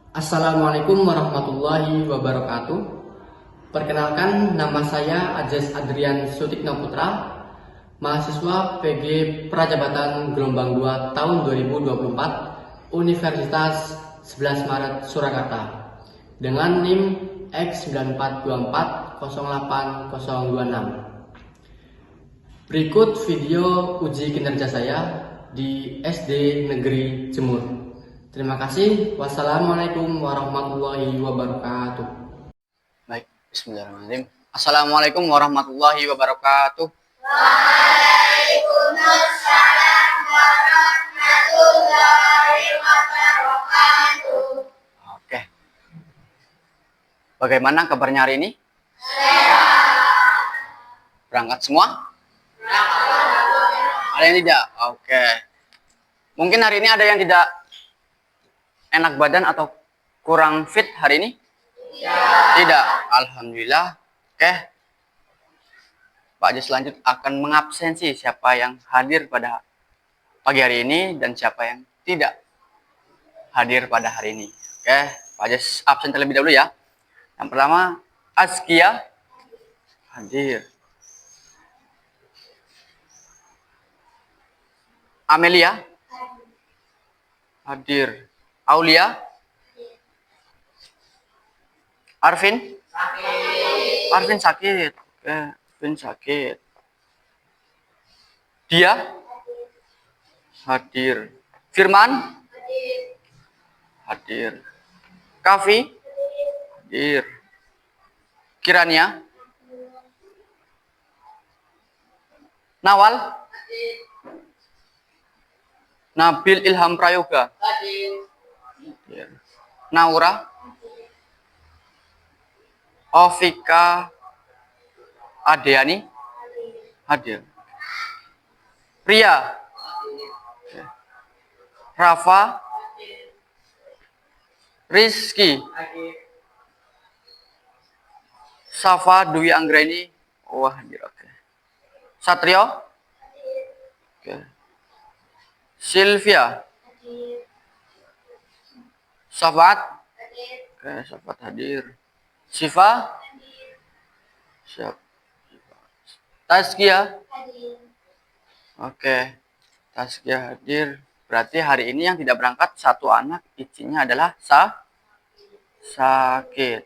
Assalamualaikum warahmatullahi wabarakatuh. Perkenalkan, nama saya Ajes Adrian Sutikno Putra, mahasiswa PG Prajabatan Gelombang 2 tahun 2024, Universitas 11 Maret Surakarta, dengan NIM X9424080026. Berikut video uji kinerja saya di SD Negeri Jemur. Terima kasih. Wassalamualaikum warahmatullahi wabarakatuh. Baik, bismillahirrahmanirrahim. Assalamualaikum warahmatullahi wabarakatuh. Waalaikumsalam warahmatullahi wabarakatuh. Oke. Bagaimana kabarnya hari ini? Sehat. Berangkat semua? Ada yang tidak? Oke. Mungkin hari ini ada yang tidak enak badan atau kurang fit hari ini? Tidak. Alhamdulillah. Oke. Pak Ajis lanjut akan mengabsensi siapa yang hadir pada pagi hari ini dan siapa yang tidak hadir pada hari ini. Oke, Pak Ajis absen terlebih dahulu ya. Yang pertama, Azkia hadir. Amelia hadir. Aulia, Arvin sakit. Arvin sakit. Oke, Arvin sakit. Dia hadir. Firman hadir. Kavi hadir. Kirania, Nawal, Nabil Ilham Prayoga hadir. Naura, Ovika Adeani hadir. Pria, Rafa, Rizky, Safa Dwi Anggreni, wah hadir. Oke. Satrio, oke. Sylvia, Safat, oke, Safat hadir. Siva, siap. Taskia, oke, Taskia hadir. Berarti hari ini yang tidak berangkat satu anak, izinnya adalah sakit.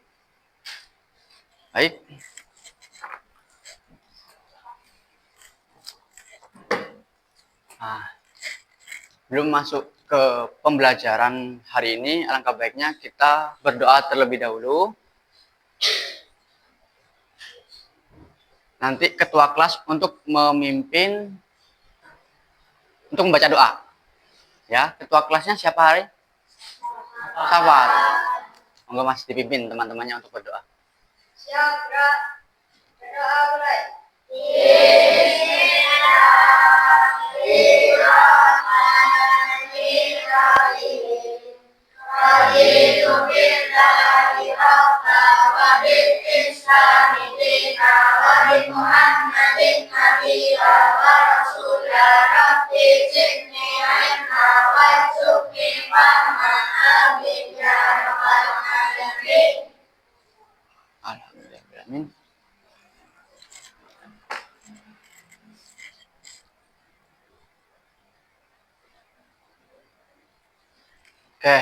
Baik. Nah, belum masuk ke pembelajaran hari ini, alangkah baiknya kita berdoa terlebih dahulu. Nanti ketua kelas untuk memimpin, untuk membaca doa. Ya, ketua kelasnya siapa hari? Sabar. Monggo Mas dipimpin teman-temannya untuk berdoa. Siapa? Berdoa mulai. Alhamdulillah. Oke,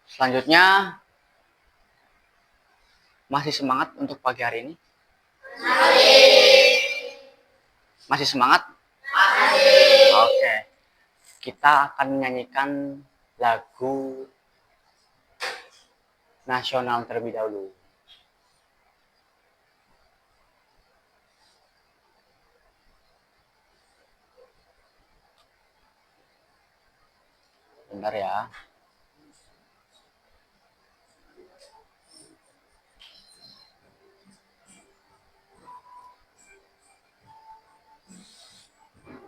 selanjutnya masih semangat untuk pagi hari ini? Masih semangat? Oke, kita akan menyanyikan lagu nasional terlebih dahulu. Bentar ya.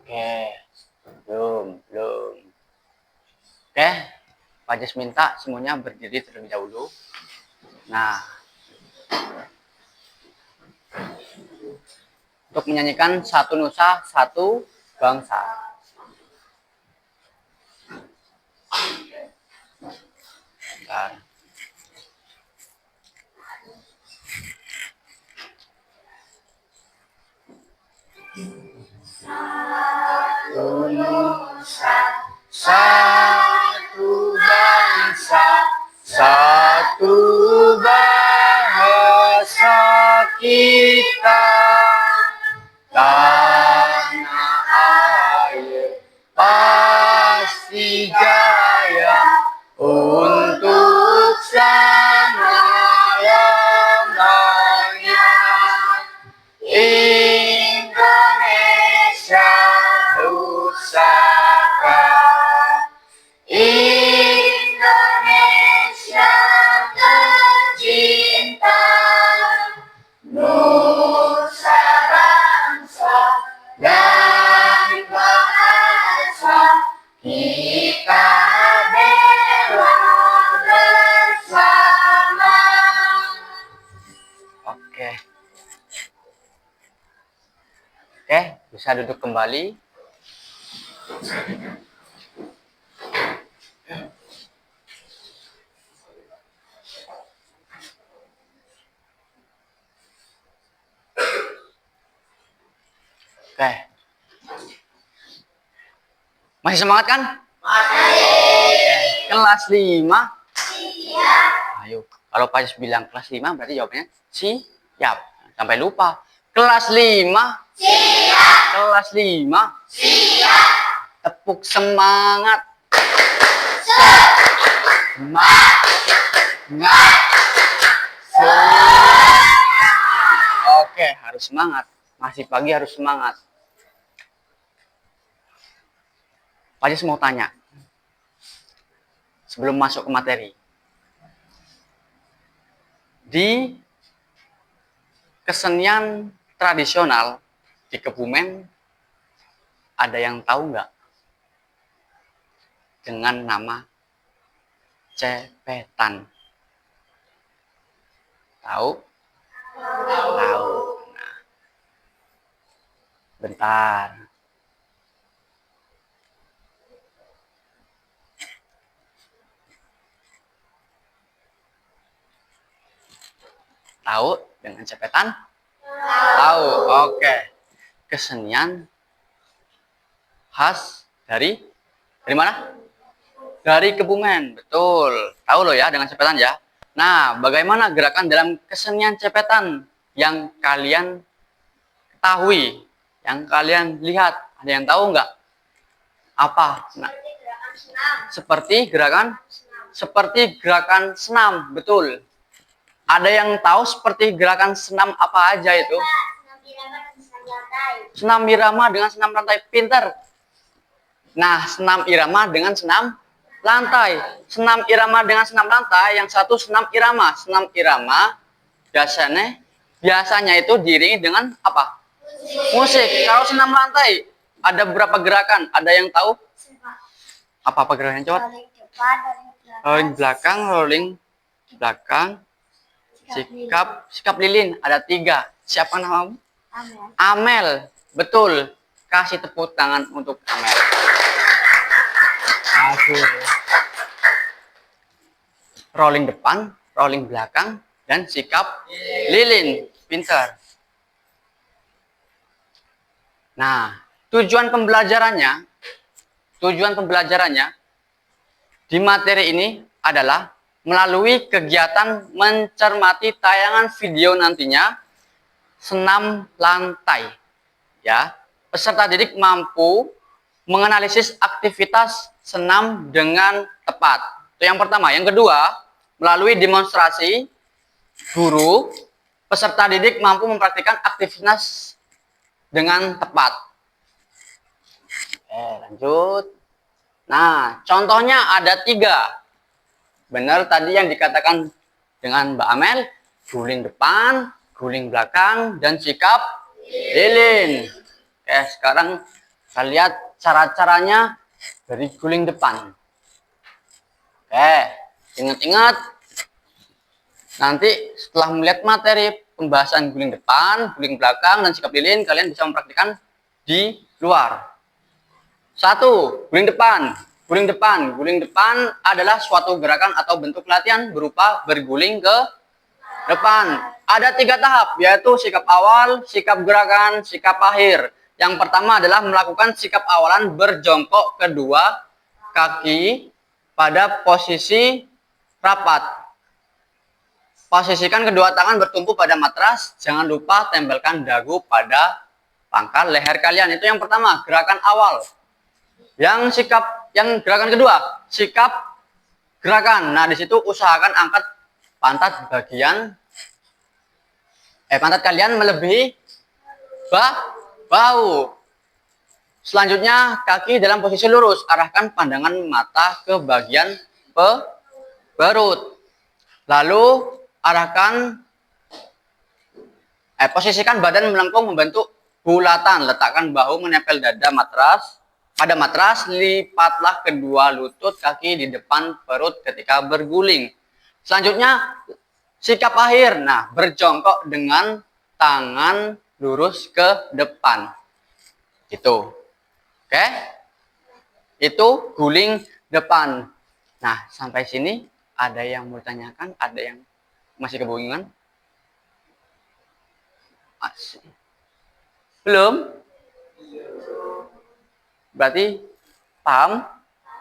Oke, belum. Oke, Pak Jes minta semuanya berdiri terlebih dahulu. Nah, untuk menyanyikan Satu Nusa, Satu Bangsa. Bentar. Bisa duduk kembali. Oke. Masih semangat kan? Masih. Kelas 5? Siap. Ayo, kalau Pak bilang kelas 5 berarti jawabannya siap. Sampai lupa. Kelas 5? Siap. Kelas 5? Siap. Tepuk semangat. Semangat. Oke, harus semangat. Masih pagi harus semangat. Pak Jis mau tanya. Sebelum masuk ke materi. Di kesenian tradisional di Kebumen, ada yang tahu nggak dengan nama cepetan? Tahu? Tahu. Nah, bentar. Tahu dengan cepetan? Tahu. Oke. Kesenian khas dari mana? Dari Kebumen. Betul. Tahu loh ya dengan cepetan ya. Nah, bagaimana gerakan dalam kesenian cepetan yang kalian ketahui, yang kalian lihat? Ada yang tahu nggak? Apa? Nah, seperti gerakan senam. Betul. Ada yang tahu seperti gerakan senam apa aja itu? Senam irama dengan senam lantai. Pinter. Nah, senam irama dengan senam lantai. Senam irama dengan senam lantai, yang satu senam irama. Senam irama biasanya itu diiringi dengan apa? Musik. Kalau senam lantai ada berapa gerakan? Ada yang tahu? Apa gerakan coba? Rolling belakang, rolling belakang. Sikap lilin ada 3. Siapa namamu? Amel. Betul. Kasih tepuk tangan untuk Amel. Rolling depan, rolling belakang, dan sikap lilin. Pintar. Nah, tujuan pembelajarannya di materi ini adalah melalui kegiatan mencermati tayangan video nantinya senam lantai. Ya, peserta didik mampu menganalisis aktivitas senam dengan tepat. Itu yang pertama. Yang kedua, melalui demonstrasi guru, peserta didik mampu mempraktikkan aktivitas dengan tepat. Lanjut. Nah, contohnya ada 3. Benar tadi yang dikatakan dengan Mbak Amel, guling depan, guling belakang, dan sikap lilin. Oke, sekarang kita lihat cara-caranya dari guling depan. Oke, ingat-ingat. Nanti setelah melihat materi pembahasan guling depan, guling belakang, dan sikap lilin, kalian bisa mempraktikkan di luar. 1. Guling depan. Guling depan adalah suatu gerakan atau bentuk latihan berupa berguling ke depan. Ada 3 tahap, yaitu sikap awal, sikap gerakan, sikap akhir. Yang pertama adalah melakukan sikap awalan berjongkok kedua kaki pada posisi rapat. Posisikan kedua tangan bertumpu pada matras. Jangan lupa tempelkan dagu pada pangkal leher kalian. Itu yang pertama, gerakan awal. Yang gerakan kedua, sikap gerakan. Nah, di situ usahakan angkat pantat kalian melebihi bahu. Selanjutnya, kaki dalam posisi lurus. Arahkan pandangan mata ke bagian perut. Lalu posisikan badan melengkung membentuk bulatan. Letakkan bahu menempel dada pada matras, lipatlah kedua lutut kaki di depan perut ketika berguling. Selanjutnya, sikap akhir. Nah, berjongkok dengan tangan lurus ke depan. Itu. Oke? Itu guling depan. Nah, sampai sini ada yang mau tanyakan? Ada yang masih kebingungan? Asik. Belum? Berarti paham?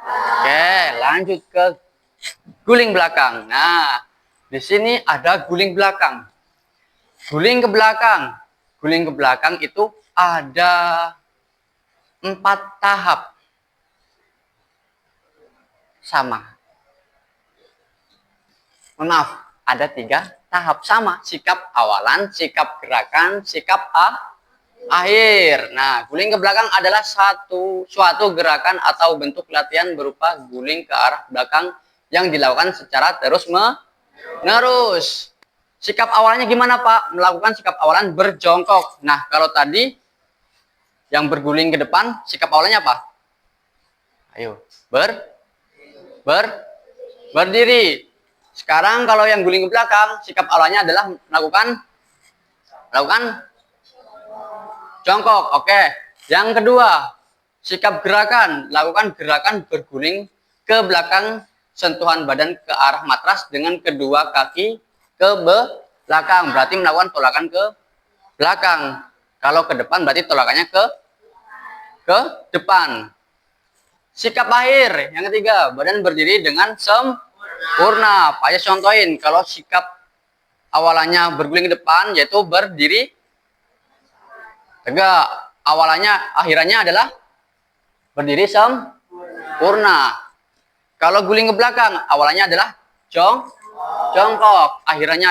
Oke, lanjut ke guling belakang. Nah, di sini ada guling belakang. Guling ke belakang. Guling ke belakang itu ada 4 tahap. Sama. Maaf, ada 3 tahap sama. Sikap awalan, sikap gerakan, sikap akhir. Nah, guling ke belakang adalah suatu gerakan atau bentuk latihan berupa guling ke arah belakang yang dilakukan secara terus-menerus. Sikap awalnya gimana, Pak? Melakukan sikap awalan berjongkok. Nah, kalau tadi yang berguling ke depan, sikap awalnya apa? Ayo, berdiri. Sekarang kalau yang guling ke belakang, sikap awalnya adalah melakukan jongkok. Oke. Yang kedua, sikap gerakan. Lakukan gerakan berguling ke belakang, sentuhan badan ke arah matras dengan kedua kaki ke belakang. Berarti melakukan tolakan ke belakang. Kalau ke depan berarti tolakannya ke depan. Sikap akhir. Yang ketiga, badan berdiri dengan sempurna. Pak Ayah contohin. Kalau sikap awalannya berguling ke depan, yaitu berdiri tegak. Akhirannya adalah berdiri sempurna. Kalau guling ke belakang, awalannya adalah jongkok. Akhirannya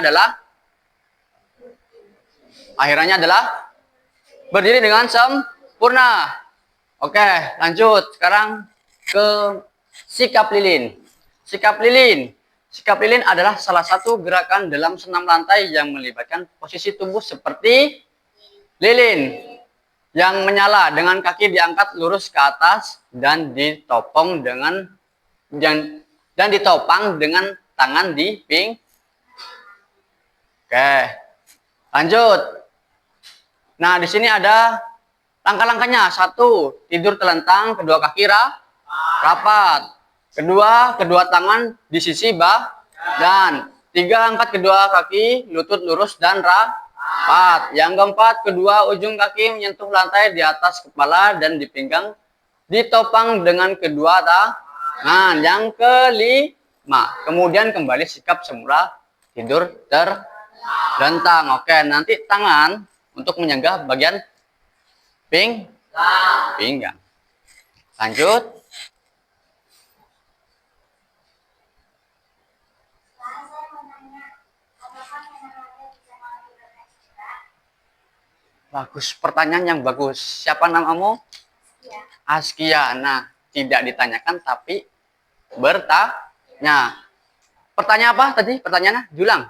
adalah berdiri dengan sempurna. Oke, lanjut. Sekarang ke sikap lilin. Sikap lilin adalah salah satu gerakan dalam senam lantai yang melibatkan posisi tubuh seperti lilin yang menyala dengan kaki diangkat lurus ke atas dan ditopang dengan tangan di ping. Oke, lanjut. Nah, di sini ada langkah-langkahnya. 1, tidur telentang, kedua kaki rapat. Kedua tangan di sisi badan. 3, angkat kedua kaki, lutut lurus dan rapat. Yang keempat, kedua ujung kaki menyentuh lantai di atas kepala dan di pinggang, ditopang dengan kedua tangan. Yang kelima, kemudian kembali sikap semula tidur terlentang. Oke, nanti tangan untuk menyenggah bagian pinggang. Lanjut. Bagus, pertanyaan yang bagus. Siapa namamu? Askia. Nah, tidak ditanyakan tapi bertanya. Pertanyaan apa tadi? Pertanyaannya, Julang.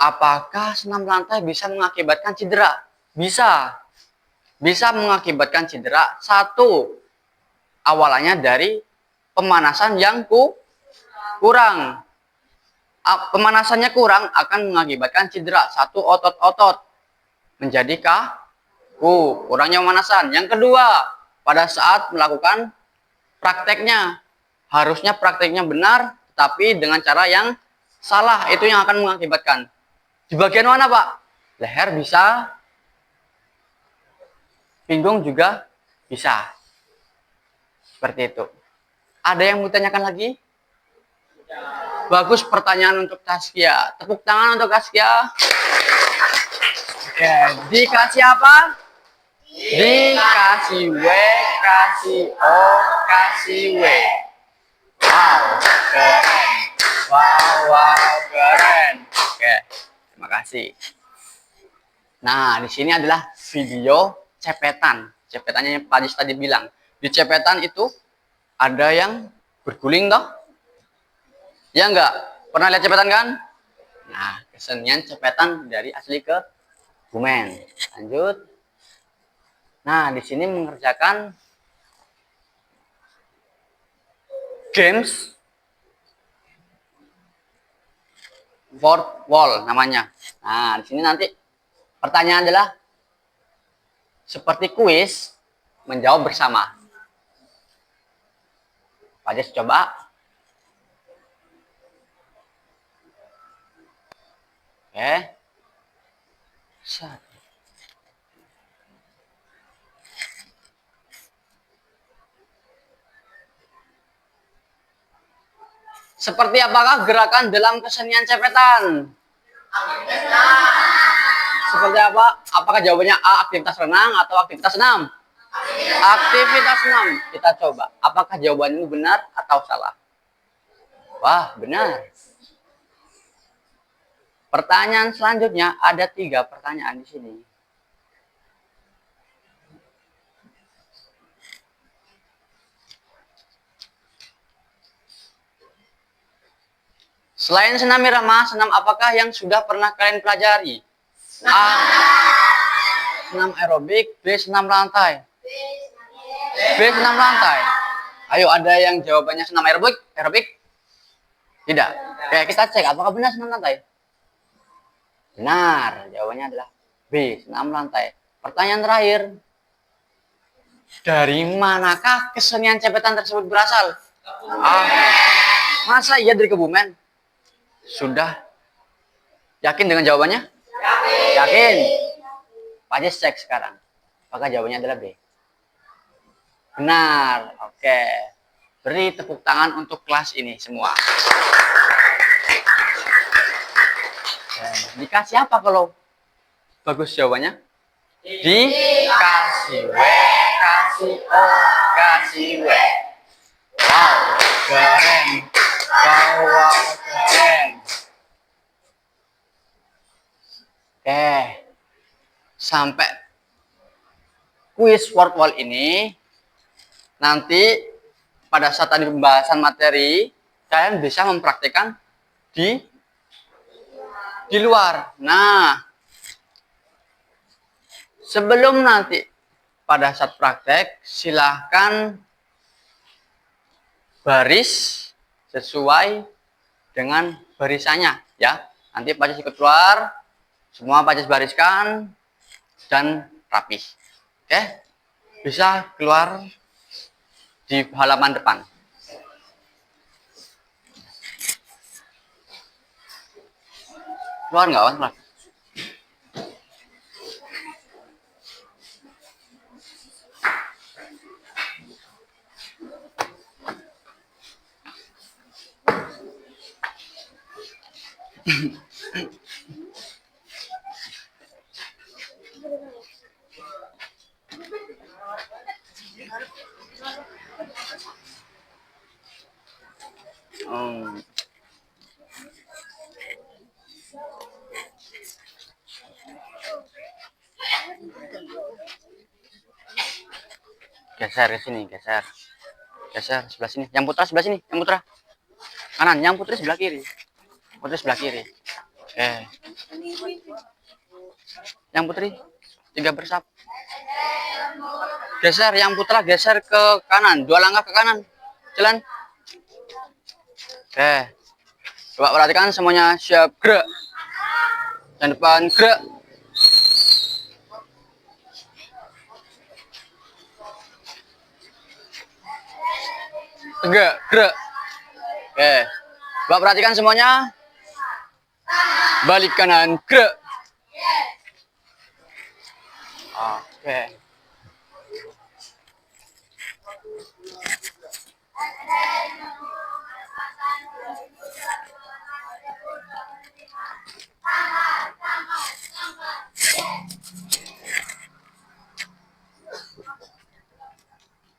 Apakah senam lantai bisa mengakibatkan cedera? Bisa. Bisa mengakibatkan cedera. 1, awalannya dari pemanasan yang kurang. Pemanasannya kurang akan mengakibatkan cedera. 1, otot-otot menjadi kaku, kurangnya pemanasan. Yang kedua, pada saat melakukan prakteknya, harusnya prakteknya benar, tapi dengan cara yang salah, itu yang akan mengakibatkan. Di bagian mana, Pak? Leher bisa, pinggung juga bisa. Seperti itu. Ada yang mau tanyakan lagi? Bagus pertanyaan untuk Taskia. Tepuk tangan untuk Taskia. Oke, dikasih apa? Dikasih W, kasih O, kasih W. Wow, keren. Wow, keren. Oke, terima kasih. Nah, di sini adalah video cepetan. Cepetannya Pak Ajis tadi bilang. Di cepetan itu ada yang berguling toh? Ya enggak? Pernah lihat cepetan kan? Nah, kesenian cepetan dari asli ke Bumen. Lanjut. Nah, di sini mengerjakan games fourth wall namanya. Nah, di sini nanti pertanyaan adalah seperti kuis menjawab bersama. Pak Jes coba. Oke. Set. Seperti apakah gerakan dalam kesenian cepetan? Seperti apa? Apakah jawabannya A, aktivitas renang atau aktivitas senam? Aktivitas senam. Kita coba. Apakah jawaban ini benar atau salah? Wah, benar. Pertanyaan selanjutnya, ada 3 pertanyaan di sini. Selain senam irama, senam apakah yang sudah pernah kalian pelajari? A. Senam aerobik, B. Senam lantai. B. Senam lantai. Ayo, ada yang jawabannya senam aerobik? Aerobik? Tidak. Oke, kita cek apakah benar senam lantai. Benar, jawabannya adalah B. Senam lantai. Pertanyaan terakhir. Dari manakah kesenian cepetan tersebut berasal? A. Masa iya dari Kebumen? Sudah yakin dengan jawabannya? Yakin. Pak Jes cek sekarang. Apakah jawabannya adalah B? Benar. Oke. Beri tepuk tangan untuk kelas ini semua. Dikasih apa kalau bagus jawabannya? Dikasih W, kasih O, kasih W. Wow, keren. Wow, keren. Oke. Sampai kuis word wall ini nanti pada saat tadi pembahasan materi kalian bisa mempraktikkan di luar. Nah, sebelum nanti pada saat praktek silahkan baris sesuai dengan barisannya ya. Nanti Pak Jes ikut keluar, semua Pak Jes bariskan dan rapi. Oke? Bisa keluar di halaman depan. Keluar nggak, Wan? Geser ke sini, geser sebelah sini. Yang putra sebelah sini, yang putra kanan, yang putri sebelah kiri. Putri sebelah kiri. Oke. Yang putri 3 bersap. Geser, yang putra geser ke kanan, 2 langkah ke kanan. Jalan. Oke. Coba perhatikan semuanya, siap, gerak. Yang depan, gerak. Tegak, gerak. Oke. Coba perhatikan semuanya. Balik kanan, gerak. Oke.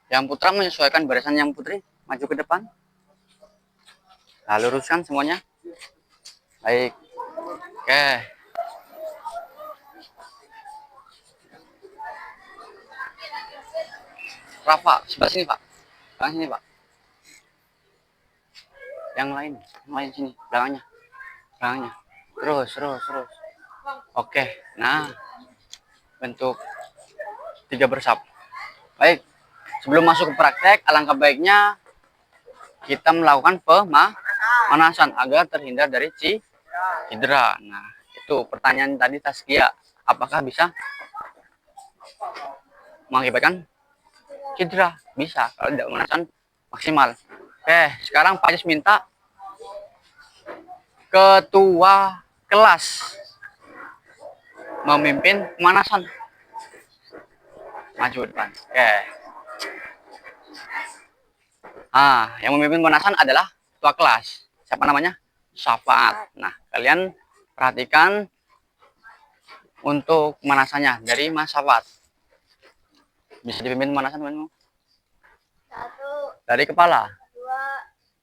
Yang putra menyesuaikan barisan yang putri, maju ke depan. Nah, luruskan semuanya. Baik. Oke. Rafa, sebelah sini, Pak. Belakang sini, Pak. Yang lain sini, belakangnya. Belakangnya. Terus. Oke. Nah, bentuk 3 bersap. Baik. Sebelum masuk ke praktek, alangkah baiknya kita melakukan pemanasan agar terhindar dari cedera. Nah, itu pertanyaan tadi Taskia. Apakah bisa mengakibatkan cedera. Bisa kalau tidak pemanasan maksimal. Oke, sekarang Pak Cis minta ketua kelas memimpin pemanasan. Maju depan. Oke. Yang memimpin pemanasan adalah ketua kelas. Siapa namanya? Syafaat. Nah, kalian perhatikan untuk pemanasannya dari Mas Syafaat. Bisa dipimpin pemanasan temanmu? 1, Dari kepala. 2,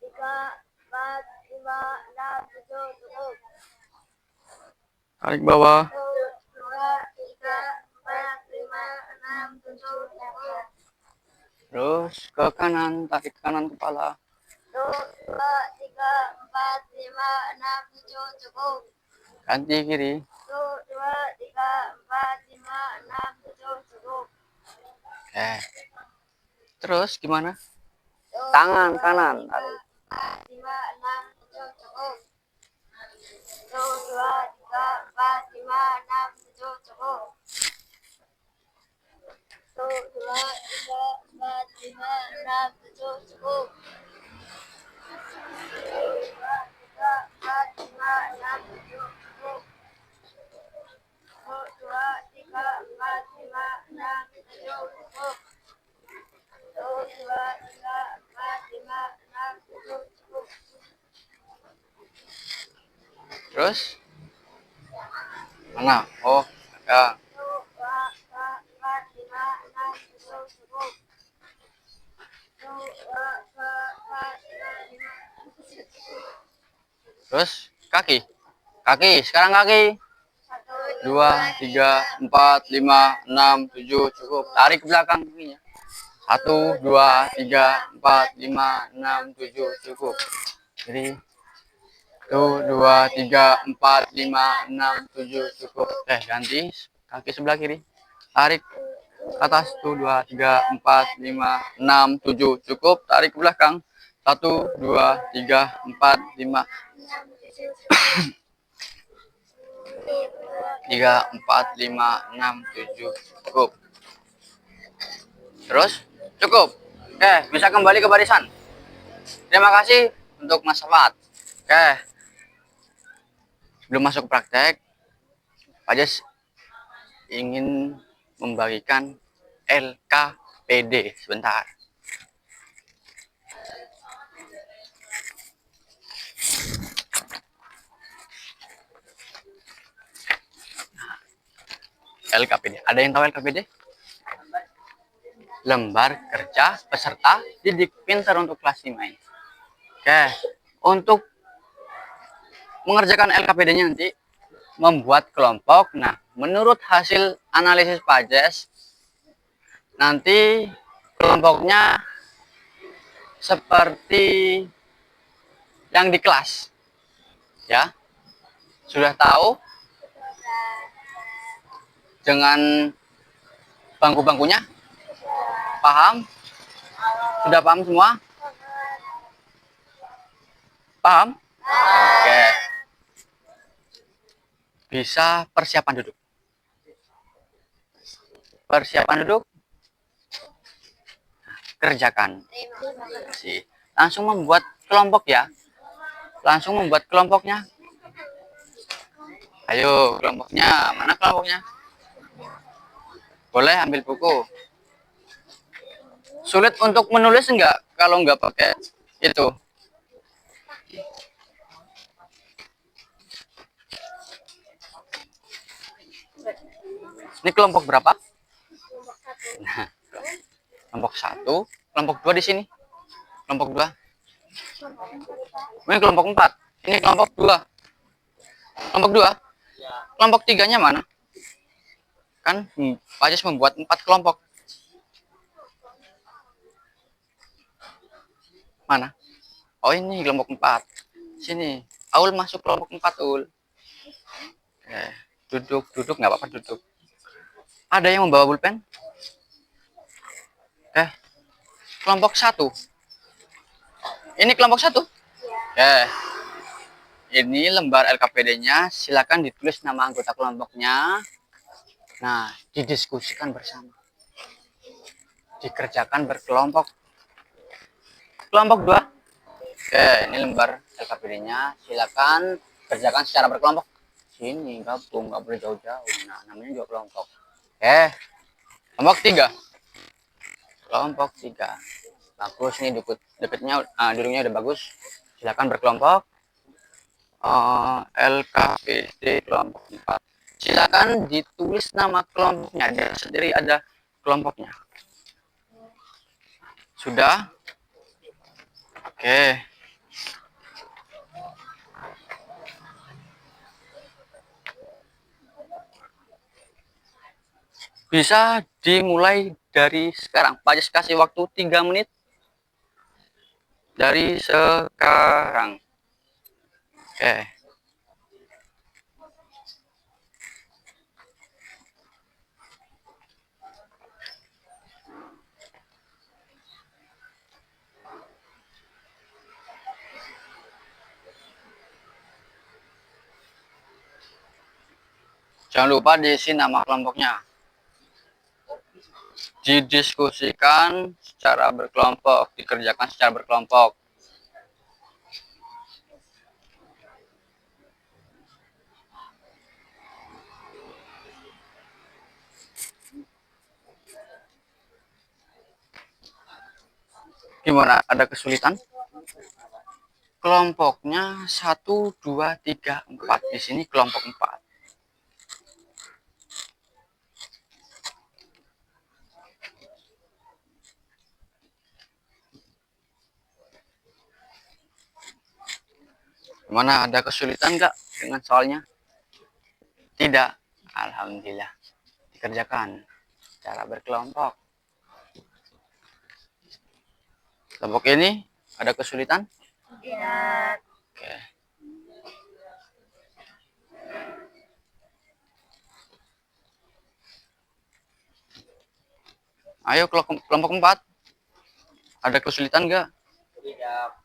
3, 4, 5, 6, 7, cukup. Tarik bawah. 1, 2, 3, 4, 5, 6, 7, cukup. Terus ke kanan, tarik ke kanan kepala. 1, 2, 3, 4, 5, 6, 7, cukup. Ganti kiri. 1, 2, 3, 4, 5, 6, 7, cukup. Oke. Terus gimana? 1, Tangan 2, kanan. 3, 4, 5, 6, 7, cukup. 1, 2, 3, 4, 5, 6, 7, cukup. 1, 2, 3, 4, 5, 6, 7, cukup. 1, 2, 3, 4, 5, 6, 7, cukup. 1, 2, 3, 4, 5, 6, 7, cukup. 1, 2, 3, 4, 5, 6, 7, cukup. Terus mana? Oh, ya. 1, 2, 3, 4, 5, 6, 7, cukup. 1, 2, 3, 4, 5, 6, 7, cukup. Terus kaki. Kaki. Sekarang kaki. 1, 2, 3, 4, 5, 6, 7, cukup. Tarik ke belakang kakinya. 1, 2, 3, 4, 5, 6, 7, cukup. Jadi 1, 2, 3, 4, 5, 6, 7, cukup. Ganti kaki sebelah kiri. Tarik ke atas. 1, 2, 3, 4, 5, 6, 7, cukup. Tarik ke belakang. 1, 2, 3, 4, 5, 3, 4, 5, 6, 7, cukup. Terus cukup. Bisa kembali ke barisan. Terima kasih untuk Mas Safat. Sebelum masuk praktek, Pak Jas ingin membagikan LKPD sebentar. LKPD. Ada yang tahu LKPD? Lembar kerja peserta didik pintar untuk kelas 5 ini. Untuk mengerjakan LKPD-nya nanti membuat kelompok. Nah, menurut hasil analisis Pak Jas, nanti kelompoknya seperti yang di kelas. Ya. Sudah tahu dengan bangku-bangkunya? Paham? Sudah paham semua? Paham? Oke. Bisa persiapan duduk. Persiapan duduk. Kerjakan. Langsung membuat kelompok ya. Langsung membuat kelompoknya. Ayo, kelompoknya. Mana kelompoknya? Boleh ambil buku. Sulit untuk menulis enggak kalau enggak pakai itu? Ini kelompok berapa? Nah, kelompok 1, kelompok 2 di sini. Kelompok 2. Ini kelompok 4. Ini kelompok 2. Kelompok 2. Kelompok 3-nya mana? Kan Pak Jas membuat 4 kelompok. Mana? Oh, ini kelompok 4. Sini. Aul masuk kelompok 4, Aul. Duduk nggak apa-apa, duduk. Ada yang membawa pulpen? Kelompok 1. Ini kelompok 1? Ini lembar LKPD-nya. Silakan ditulis nama anggota kelompoknya. Nah, didiskusikan bersama. dikerjakan berkelompok. Kelompok 2. Oke, ini lembar LKPD-nya. Silakan kerjakan secara berkelompok. Sini gabung, nggak boleh jauh-jauh. Nah, namanya juga kelompok. Oke. Kelompok 3. Kelompok 3. Bagus nih, deketnya duduknya udah bagus. Silakan berkelompok. LKPD kelompok 4. Silakan ditulis nama kelompoknya. Dia sendiri ada kelompoknya. Sudah? Oke. Bisa dimulai dari sekarang. Pak Jis kasih waktu 3 menit. Dari sekarang. Oke. Jangan lupa diisi nama kelompoknya. Didiskusikan secara berkelompok, dikerjakan secara berkelompok. Gimana? Ada kesulitan? Kelompoknya 1, 2, 3, 4. Di sini kelompok 4. Gimana? Ada kesulitan nggak dengan soalnya? Tidak. Alhamdulillah. Dikerjakan secara berkelompok. Kelompok ini ada kesulitan? Tidak. Oke. Ayo kelompok 4. Ada kesulitan nggak? Tidak.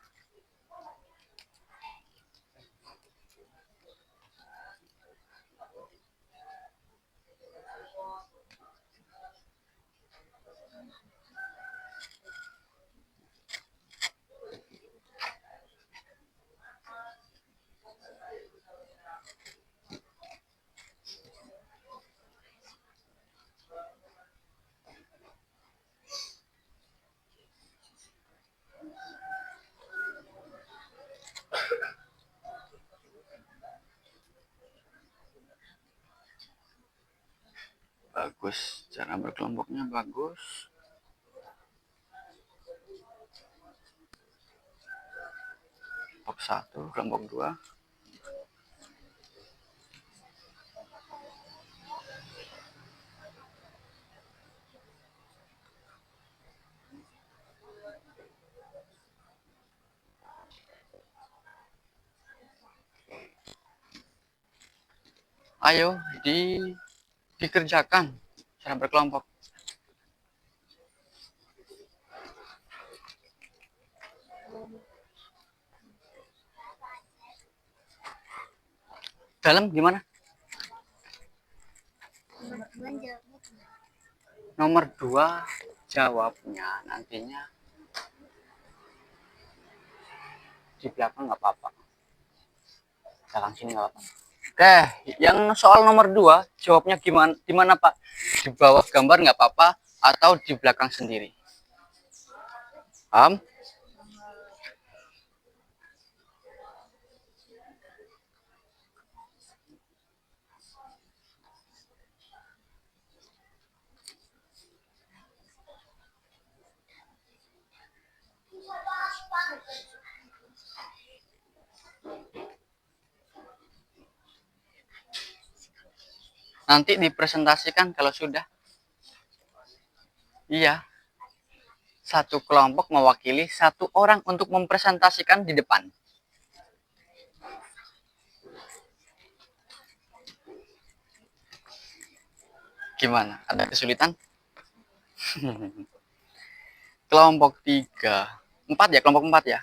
Bagus. Cara berkelompoknya bagus. Kelompok 1, kelompok 2. Ayo dikerjakan secara berkelompok. Dalam gimana? Nomor 2 jawabnya nantinya di belakang nggak apa-apa. Belakang sini nggak apa-apa. Oke, yang soal nomor 2 jawabnya gimana Pak? Di bawah gambar nggak apa-apa atau di belakang sendiri? Paham? Nanti dipresentasikan kalau sudah. Iya. Satu kelompok mewakili satu orang untuk mempresentasikan di depan. Gimana? Ada kesulitan? Kelompok 3. 4 ya, kelompok 4 ya.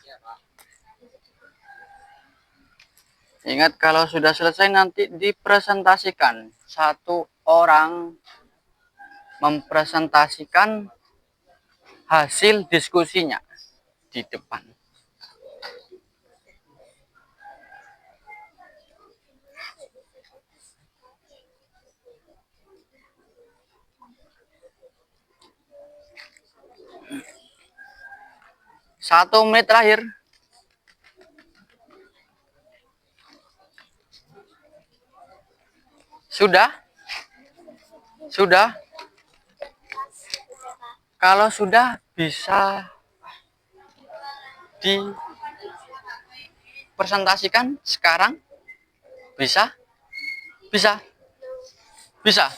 Ingat kalau sudah selesai nanti dipresentasikan. Satu orang mempresentasikan hasil diskusinya di depan. Satu menit terakhir. Sudah? Sudah? Kalau sudah bisa dipresentasikan sekarang? Bisa? Bisa? Bisa?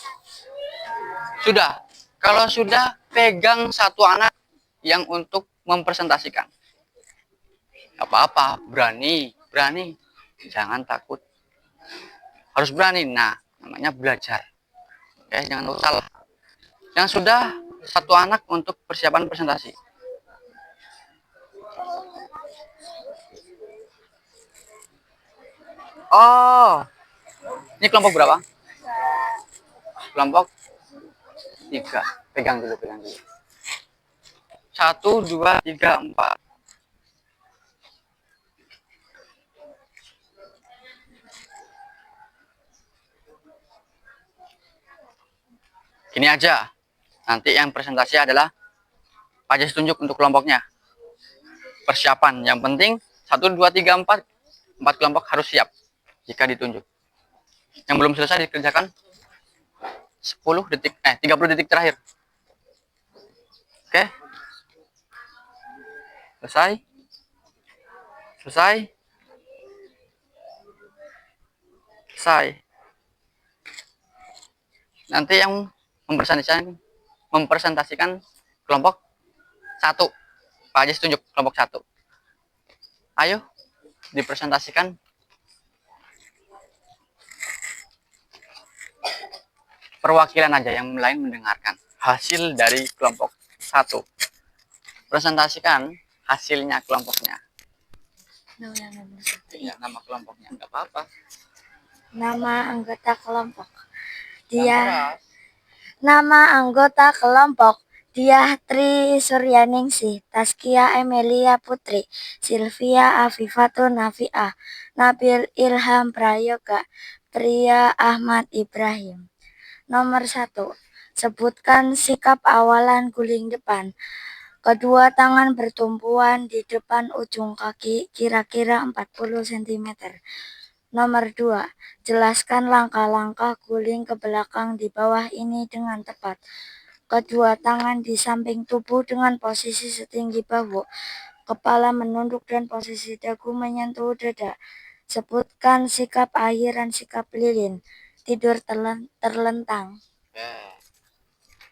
Sudah? Kalau sudah, pegang satu anak yang untuk mempresentasikan. Apa-apa, berani, berani. Jangan takut. Harus berani. Nah, namanya belajar. Oke, jangan salah. Yang sudah, satu anak untuk persiapan presentasi. Oh, ini kelompok berapa? Kelompok 3. Pegang dulu, pegang dulu. 1, 2, 3, 4. Gini aja. Nanti yang presentasi adalah Pak Jas tunjuk untuk kelompoknya. Persiapan. Yang penting 1, 2, 3, 4. 4 kelompok harus siap jika ditunjuk. Yang belum selesai dikerjakan 10 detik, 30 detik terakhir. Oke. Selesai. Selesai. Selesai. Nanti yang mempresentasikan kelompok 1. Pak Jas tunjuk kelompok 1. Ayo dipresentasikan. Perwakilan aja, yang lain mendengarkan hasil dari kelompok 1. Presentasikan hasilnya kelompoknya. Ya, nama kelompoknya nggak apa-apa. Nama anggota kelompok. Nama anggota kelompok. Diah Tri Suryaningsih, Taskia Emilia Putri, Sylvia Afifatun Nafiah, Nabil Ilham Prayoga, Pria Ahmad Ibrahim. Nomor 1. Sebutkan sikap awalan guling depan. Kedua tangan bertumpuan di depan ujung kaki kira-kira 40 cm. Nomor 2. Jelaskan langkah-langkah guling ke belakang di bawah ini dengan tepat. Kedua tangan di samping tubuh dengan posisi setinggi bahu. Kepala menunduk dan posisi dagu menyentuh dada. Sebutkan sikap akhiran sikap lilin. Tidur terlentang.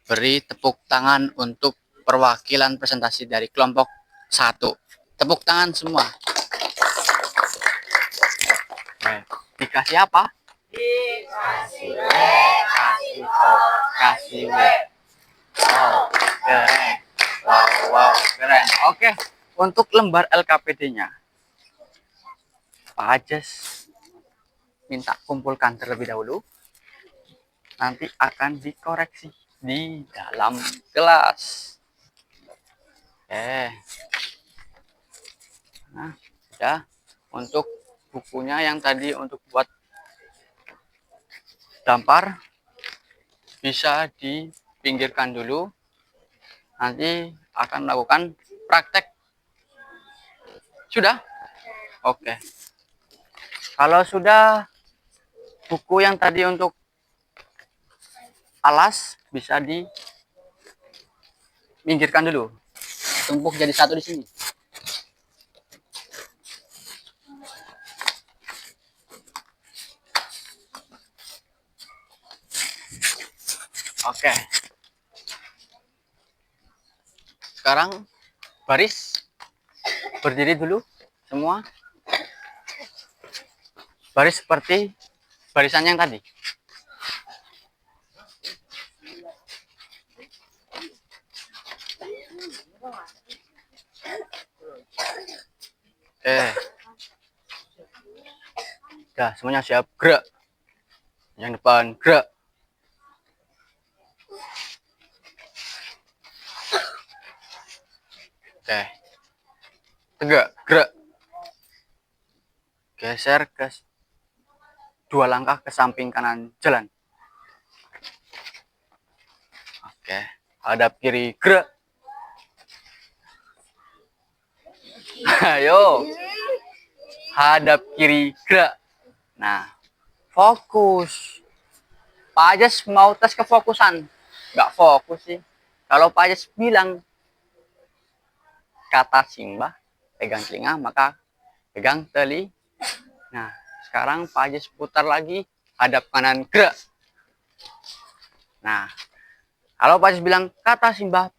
Beri tepuk tangan untuk perwakilan presentasi dari kelompok 1. Tepuk tangan semua. Dikasih apa? Dikasih kasih kasih Wow, keren. Wow, keren. Oke, untuk lembar LKPD-nya, Pak Jas minta kumpulkan terlebih dahulu. Nanti akan dikoreksi di dalam kelas. Nah, ya, untuk bukunya yang tadi untuk buat dampar bisa dipinggirkan dulu. Nanti akan melakukan praktek. Sudah? Oke. Kalau sudah, buku yang tadi untuk alas bisa diminggirkan dulu. Tumpuk jadi satu di sini. Oke. Sekarang baris, berdiri dulu semua. Baris seperti barisan yang tadi. Ya, semuanya siap, gerak. Yang depan gerak. Oke. Tegak, gerak. Geser ke 2 langkah ke samping kanan jalan. Oke. Hadap kiri, gerak. Ayo. Hadap kiri, gerak. Nah, fokus. Pak Ajas mau tes kefokusan. Nggak fokus sih. Kalau Pak Ajas bilang kata simbah, pegang telinga, maka pegang teli. Nah, sekarang Pak Ajas putar lagi, hadap kanan, gerak. Nah, kalau Pak Ajas bilang kata simbah,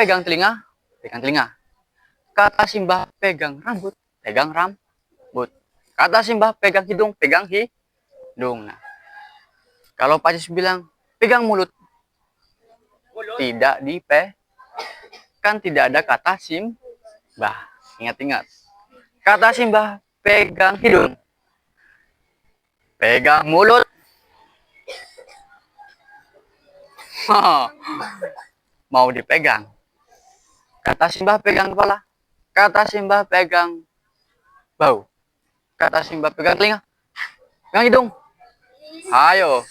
pegang telinga, pegang telinga. Kata simbah, pegang rambut, pegang rambut. Kata simbah, pegang hidung, pegang hidung. Nah, kalau Pak Ajas bilang pegang mulut, tidak kan tidak ada kata simbah. Ingat-ingat. Kata simbah, pegang hidung, pegang mulut. Mau dipegang. Kata simbah, pegang kepala. Kata simbah, pegang bau. Kata simbah, pegang telinga, pegang hidung. Ayo.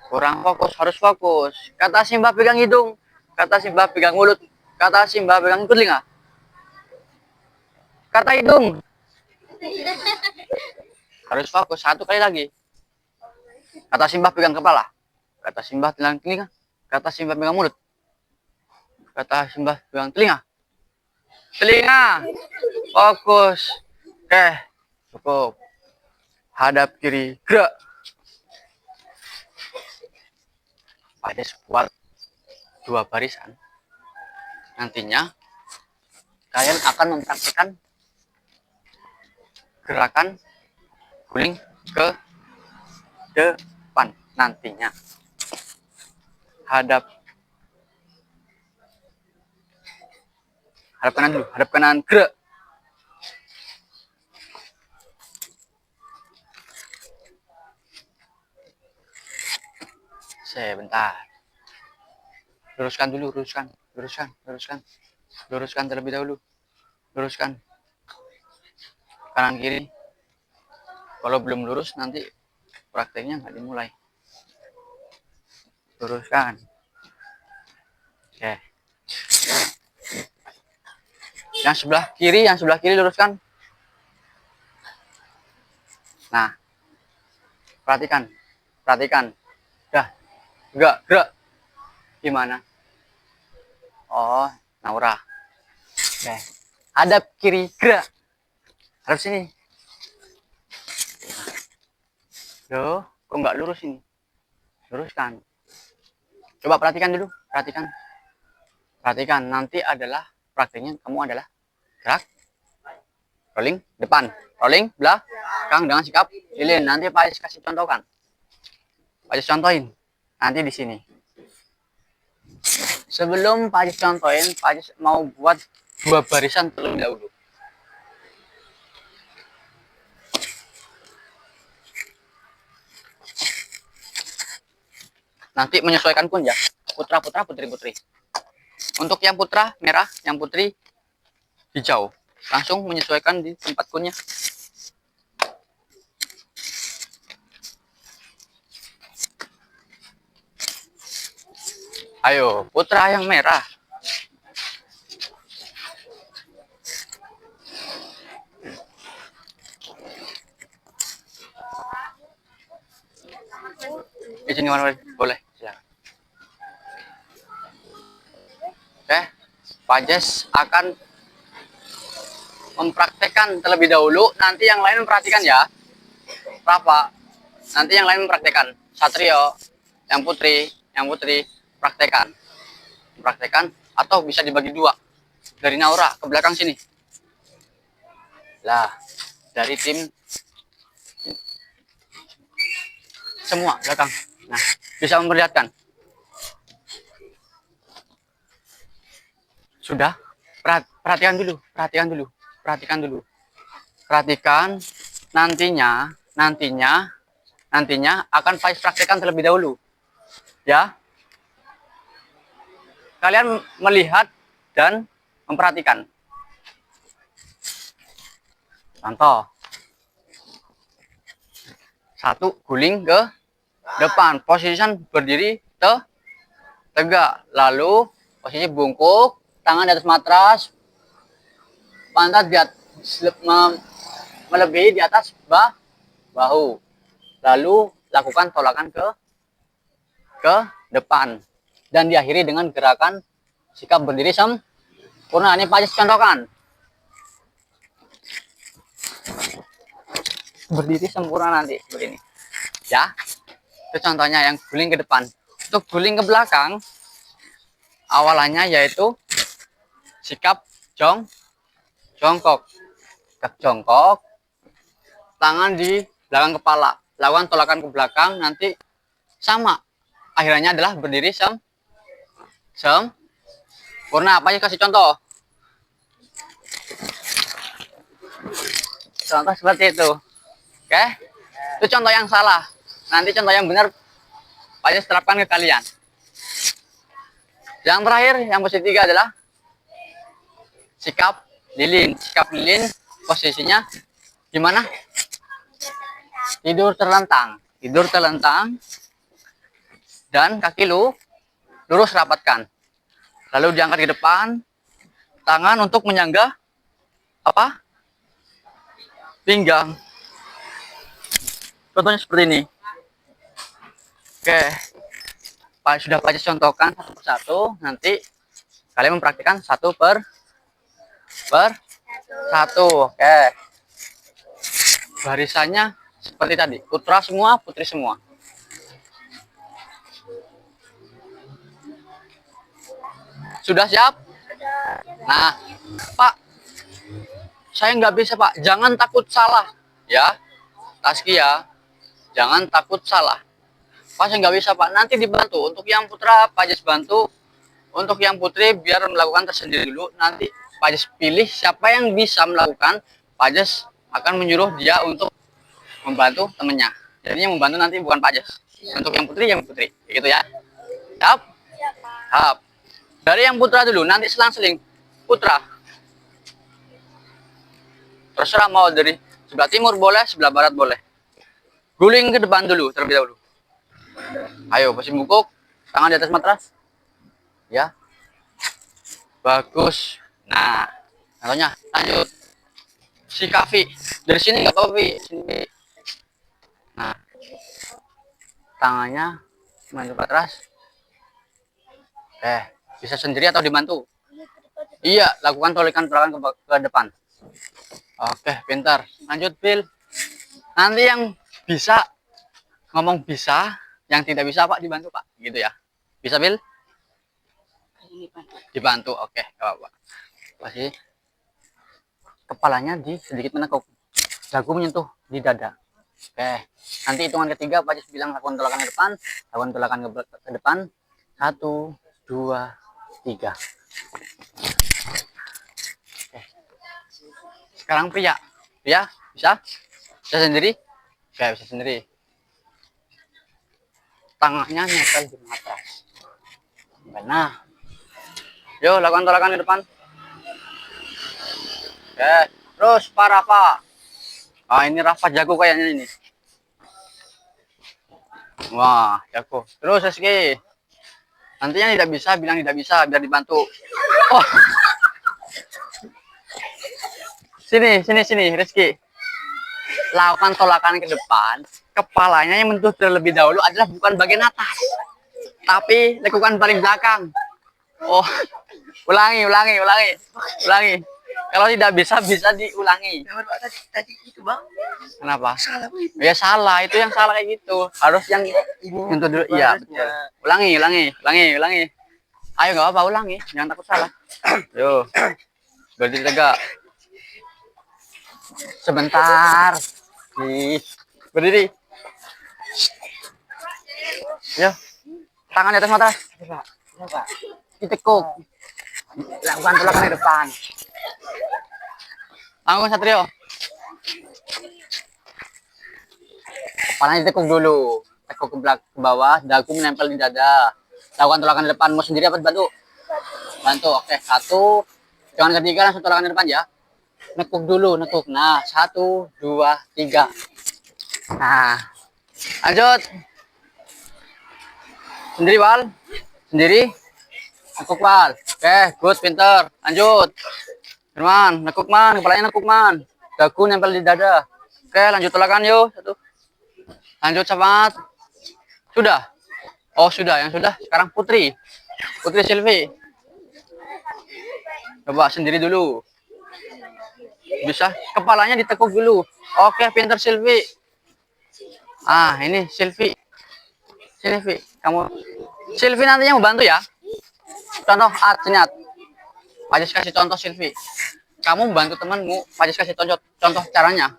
Kurang fokus, harus fokus. Kata simbah, pegang hidung. Kata simbah, pegang mulut. Kata simbah, pegang telinga. Kata hidung. Harus fokus. 1 kali lagi. Kata simbah, pegang kepala. Kata simbah, pegang telinga. Kata simbah, pegang mulut. Kata simbah, pegang telinga. Telinga. Fokus. Oke. Cukup. Hadap kiri, gerak. Ada buat 2 barisan. Nantinya kalian akan mempraktikkan gerakan guling ke depan. Nantinya hadap kanan dulu, hadap kanan, gerak. Sebentar. Luruskan dulu, luruskan terlebih dahulu. Luruskan kanan kiri. Kalau belum lurus nanti prakteknya nggak dimulai. Luruskan. Oke. Yang sebelah kiri luruskan. Nah, perhatikan. Dah, gerak. Gimana? Oh, Naura. Oke. Hadap kiri, gerak. Hadap sini. Loh, kok nggak lurus ini? Luruskan. Coba perhatikan dulu, perhatikan. Nanti adalah prakteknya kamu adalah gerak, rolling depan, rolling belakang dengan sikap lilin. Nanti Pak Aziz kasih contohkan. Pak Aziz contohin. Nanti di sini. Sebelum Pak Aziz contohin, Pak Aziz mau buat 2 barisan terlebih dahulu. Nanti menyesuaikan kun ya. Putra, putri. Untuk yang putra merah, yang putri hijau. Langsung menyesuaikan di tempat kunnya. Ayo, putra yang merah. Izin kawan boleh, silakan. Oke, Pak Aziz akan mempraktekkan terlebih dahulu. Nanti yang lain memperhatikan ya. Rafa, nanti yang lain mempraktekkan. Satrio, yang putri praktekkan. Atau bisa dibagi 2. Dari Naura ke belakang sini. Lah, dari tim semua belakang. Nah, bisa memperlihatkan. Sudah? Perhatikan dulu. Perhatikan. Nantinya akan Faiz praktekkan terlebih dahulu. Ya. Kalian melihat dan memperhatikan. Contoh. 1, guling ke depan. Posisi berdiri tegak. Lalu posisi bungkuk, tangan di atas matras, pantat di atas, melebihi di atas bahu. Lalu lakukan tolakan ke depan dan diakhiri dengan gerakan sikap berdiri sempurna. Ini Pak Jis contohkan. Berdiri sempurna nanti seperti ini. Ya. Itu contohnya yang guling ke depan. Untuk guling ke belakang, awalannya yaitu sikap jongkok. Sikap jongkok, tangan di belakang kepala. Lakukan tolakan ke belakang, nanti sama. Akhirnya adalah berdiri sempurna. Apa aja kasih contoh? Contoh seperti itu. Oke? Itu contoh yang salah. Nanti contoh yang benar Pak Jis terapkan ke kalian. Yang terakhir, yang posisi 3 adalah sikap lilin. Sikap lilin posisinya gimana? Tidur terlentang. Tidur terlentang dan kaki lurus rapatkan. Lalu diangkat ke depan, tangan untuk menyangga apa? Pinggang. Contohnya seperti ini. Oke. Sudah Pak Jis contohkan satu persatu. Nanti kalian mempraktikkan satu per satu. Oke. Barisannya seperti tadi. Putra semua, putri semua. Sudah siap? Nah, Pak, saya nggak bisa, Pak. Jangan takut salah, ya. Taskia, jangan takut salah. Pak, saya nggak bisa, Pak. Nanti dibantu. Untuk yang putra, Pak Jis bantu. Untuk yang putri, biar melakukan tersendiri dulu. Nanti Pak Jis pilih siapa yang bisa melakukan. Pak Jis akan menyuruh dia untuk membantu temennya. Jadi yang membantu nanti bukan Pak Jis. Untuk yang putri, gitu ya. Siap? Siap. Dari yang putra dulu, nanti selang-seling. Putra. Terserah mau dari sebelah timur boleh, sebelah barat boleh. Guling ke depan dulu, terlebih dahulu. Ayo, posisi bungkuk, tangan di atas matras. Ya. Bagus. Nah, contohnya lanjut. Si Kavi. Dari sini nggak apa-apa, sini. Nah. Tangannya maju matras. Bisa sendiri atau dibantu? Iya, lakukan tolakan ke depan. Oke, pintar. Lanjut, Bill. Nanti yang bisa ngomong bisa, yang tidak bisa Pak dibantu Pak, gitu ya. Bisa, Bill? Dibantu. Oke, enggak apa-apa. Pasti kepalanya sedikit menekuk. Dagu menyentuh di dada. Oke. Nanti hitungan ketiga Pak Jis bilang lakukan tolakan ke depan, lakukan tolakan ke depan. 1, 2, 3. Oke. Sekarang pria. Pria bisa? Bisa sendiri? Oke, bisa sendiri. Tangannya nempel di matras. Nah. Yuk, lakukan tolakan ke depan. Oke, terus Pak Rafa. Ah, ini Rafa jago kayaknya ini. Wah, jago. Terus Rizky. Nantinya tidak bisa, bilang tidak bisa, biar dibantu. Oh. Sini, Rizky. Lakukan tolakan ke depan. Kepalanya yang menyentuh terlebih dahulu adalah bukan bagian atas, tapi lakukan paling belakang. Oh, ulangi. Kalau tidak bisa diulangi. Tadi itu Bang. Kenapa? Salah itu. Ya salah, itu yang salah kayak gitu. Harus yang untuk dulu. Iya, betul. Ulangi. Ayo nggak apa-apa, ulangi. Jangan takut salah. Yo, berdiri tegak. Sebentar. Berdiri. Yo, tangan di atas matras. Pak. Ditekuk. Lakukan tolakan ke depan. Lakukan Satrio. Kepalanya ditekuk dulu. Tekuk ke bawah, dagu menempel di dada. Lakukan tolakan di depan. Mau sendiri apa bantu? Bantu. Oke, 1, Jangan ketiga, langsung tolakan ke depan ya. Nekuk dulu, nekuk. Nah, 1, 2, 3. Nah, lanjut. Sendiri, Wal. Sendiri. Nekuk, Wal. Oke, good, pinter. Lanjut. Firman, nekuk, Man. Kepalanya nekuk, Man. Dagu nempel di dada. Oke, lanjut tolakan, yuk. 1. Lanjut, semangat. Sudah? Oh, sudah. Yang sudah. Sekarang Putri. Putri Silvi. Coba sendiri dulu. Bisa. Kepalanya ditekuk dulu. Oke, pinter Silvi. Ah, ini Silvi. Silvi, kamu. Silvi nantinya mau bantu ya. Contoh art, sini art. Pak Jis kasih contoh Silvi. Kamu bantu temanmu. Pak Jis kasih contoh caranya.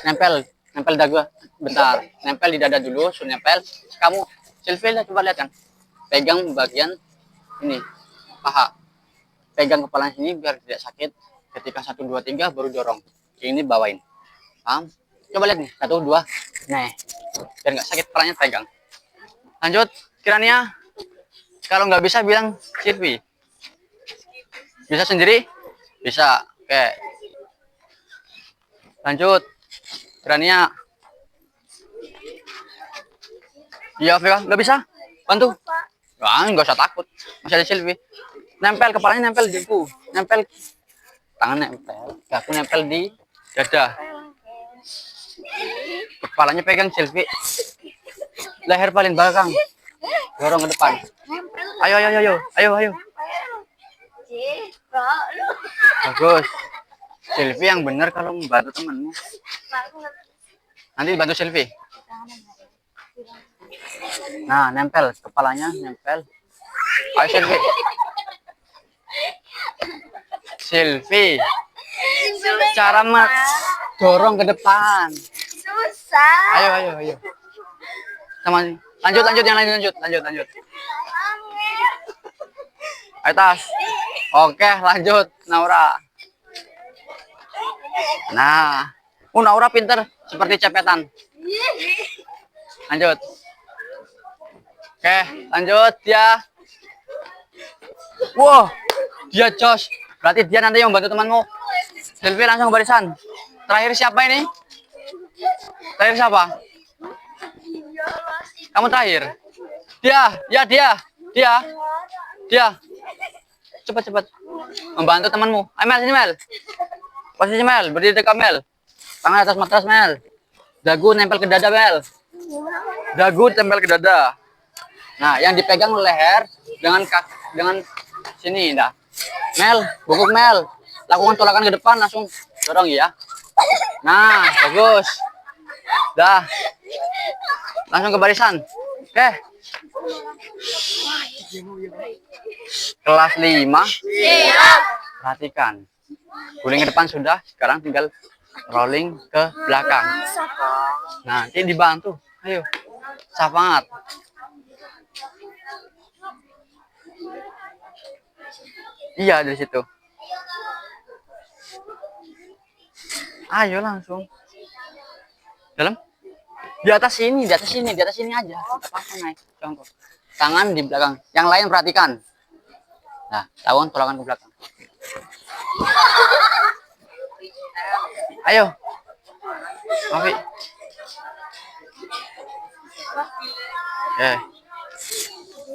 Nempel dagu. Bentar. Nempel di dada dulu. Suruh nempel. Kamu, Silvi, coba lihat kan. Pegang bagian ini. Paha. Pegang kepalanya sini biar tidak sakit. Ketika 1, 2, 3 baru dorong. Ini bawain. Paham? Coba lihat nih. 1, 2. Nah. Biar nggak sakit kepalanya pegang. Lanjut, Kirania. Kalau nggak bisa bilang Silvi. Bisa sendiri? Bisa. Oke. Lanjut, Kirania. Iya, Vika. Nggak bisa? Bantu. Wah, nggak usah takut. Masih ada Silvi. Nempel, kepalanya nempel di dagu. Nempel. Tangan nempel. Dagu nempel di dada. Kepalanya pegang Silvi. Leher paling belakang. Dorong ke depan. Ayo. Bagus. Silvi yang benar kalau membantu temanmu. Nanti bantu Silvi. Nah, nempel. Kepalanya nempel. Ayo Silvi. Silvi. Cara dorong ke depan. Susah. Ayo. Sama lanjut yang lain lanjut. Ayo tas. Oke, lanjut Naura. Nah, Naura pinter seperti cepetan. Lanjut. Oke, lanjut dia. Wow, dia jos. Berarti dia nanti yang membantu temanmu. Silvi langsung ke barisan. Terakhir siapa ini? Terakhir siapa? Kamu terakhir. Dia. Cepat. Membantu temanmu. Ayo Mel, sini Mel. Posisi Mel, berdiri dekat Mel. Tangan atas matras Mel. Dagu nempel ke dada Mel. Nah, yang dipegang leher dengan sini dah. Mel, bungkuk Mel. Lakukan tolakan ke depan langsung dorong ya. Nah, bagus. Dah. Langsung ke barisan. Oke. Kelas 5. Perhatikan. Guling ke depan sudah, sekarang tinggal rolling ke belakang. Nanti dibantu. Ayo. Semangat. Iya, dari situ. Ayo langsung. Dalam? Di atas sini aja. Apa naik? Contoh. Tangan di belakang. Yang lain perhatikan. Nah, lawan tolakan ke belakang. Ayo. Oke.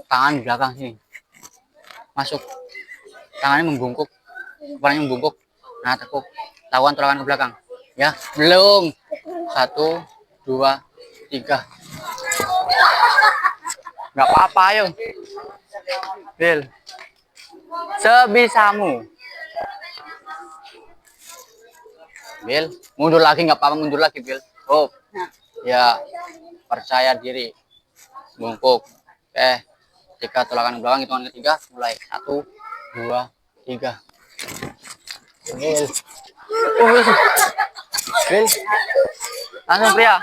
Tangan di belakang sini. Masuk. Tangannya membungkuk. Kepalanya membungkuk. Nah, tekuk. Lawan tolakan ke belakang. Ya, belum. 1, 2, 3. Nggak apa-apa, ayo. Bil. Sebisamu. Bil, mundur lagi nggak apa-apa, mundur lagi, Bil. Oh, ya, percaya diri. Bungkuk. Ketika tolakan ke belakang, hitungan ketiga, mulai. 1, 2, 3. Bil. Bil. Langsung pria.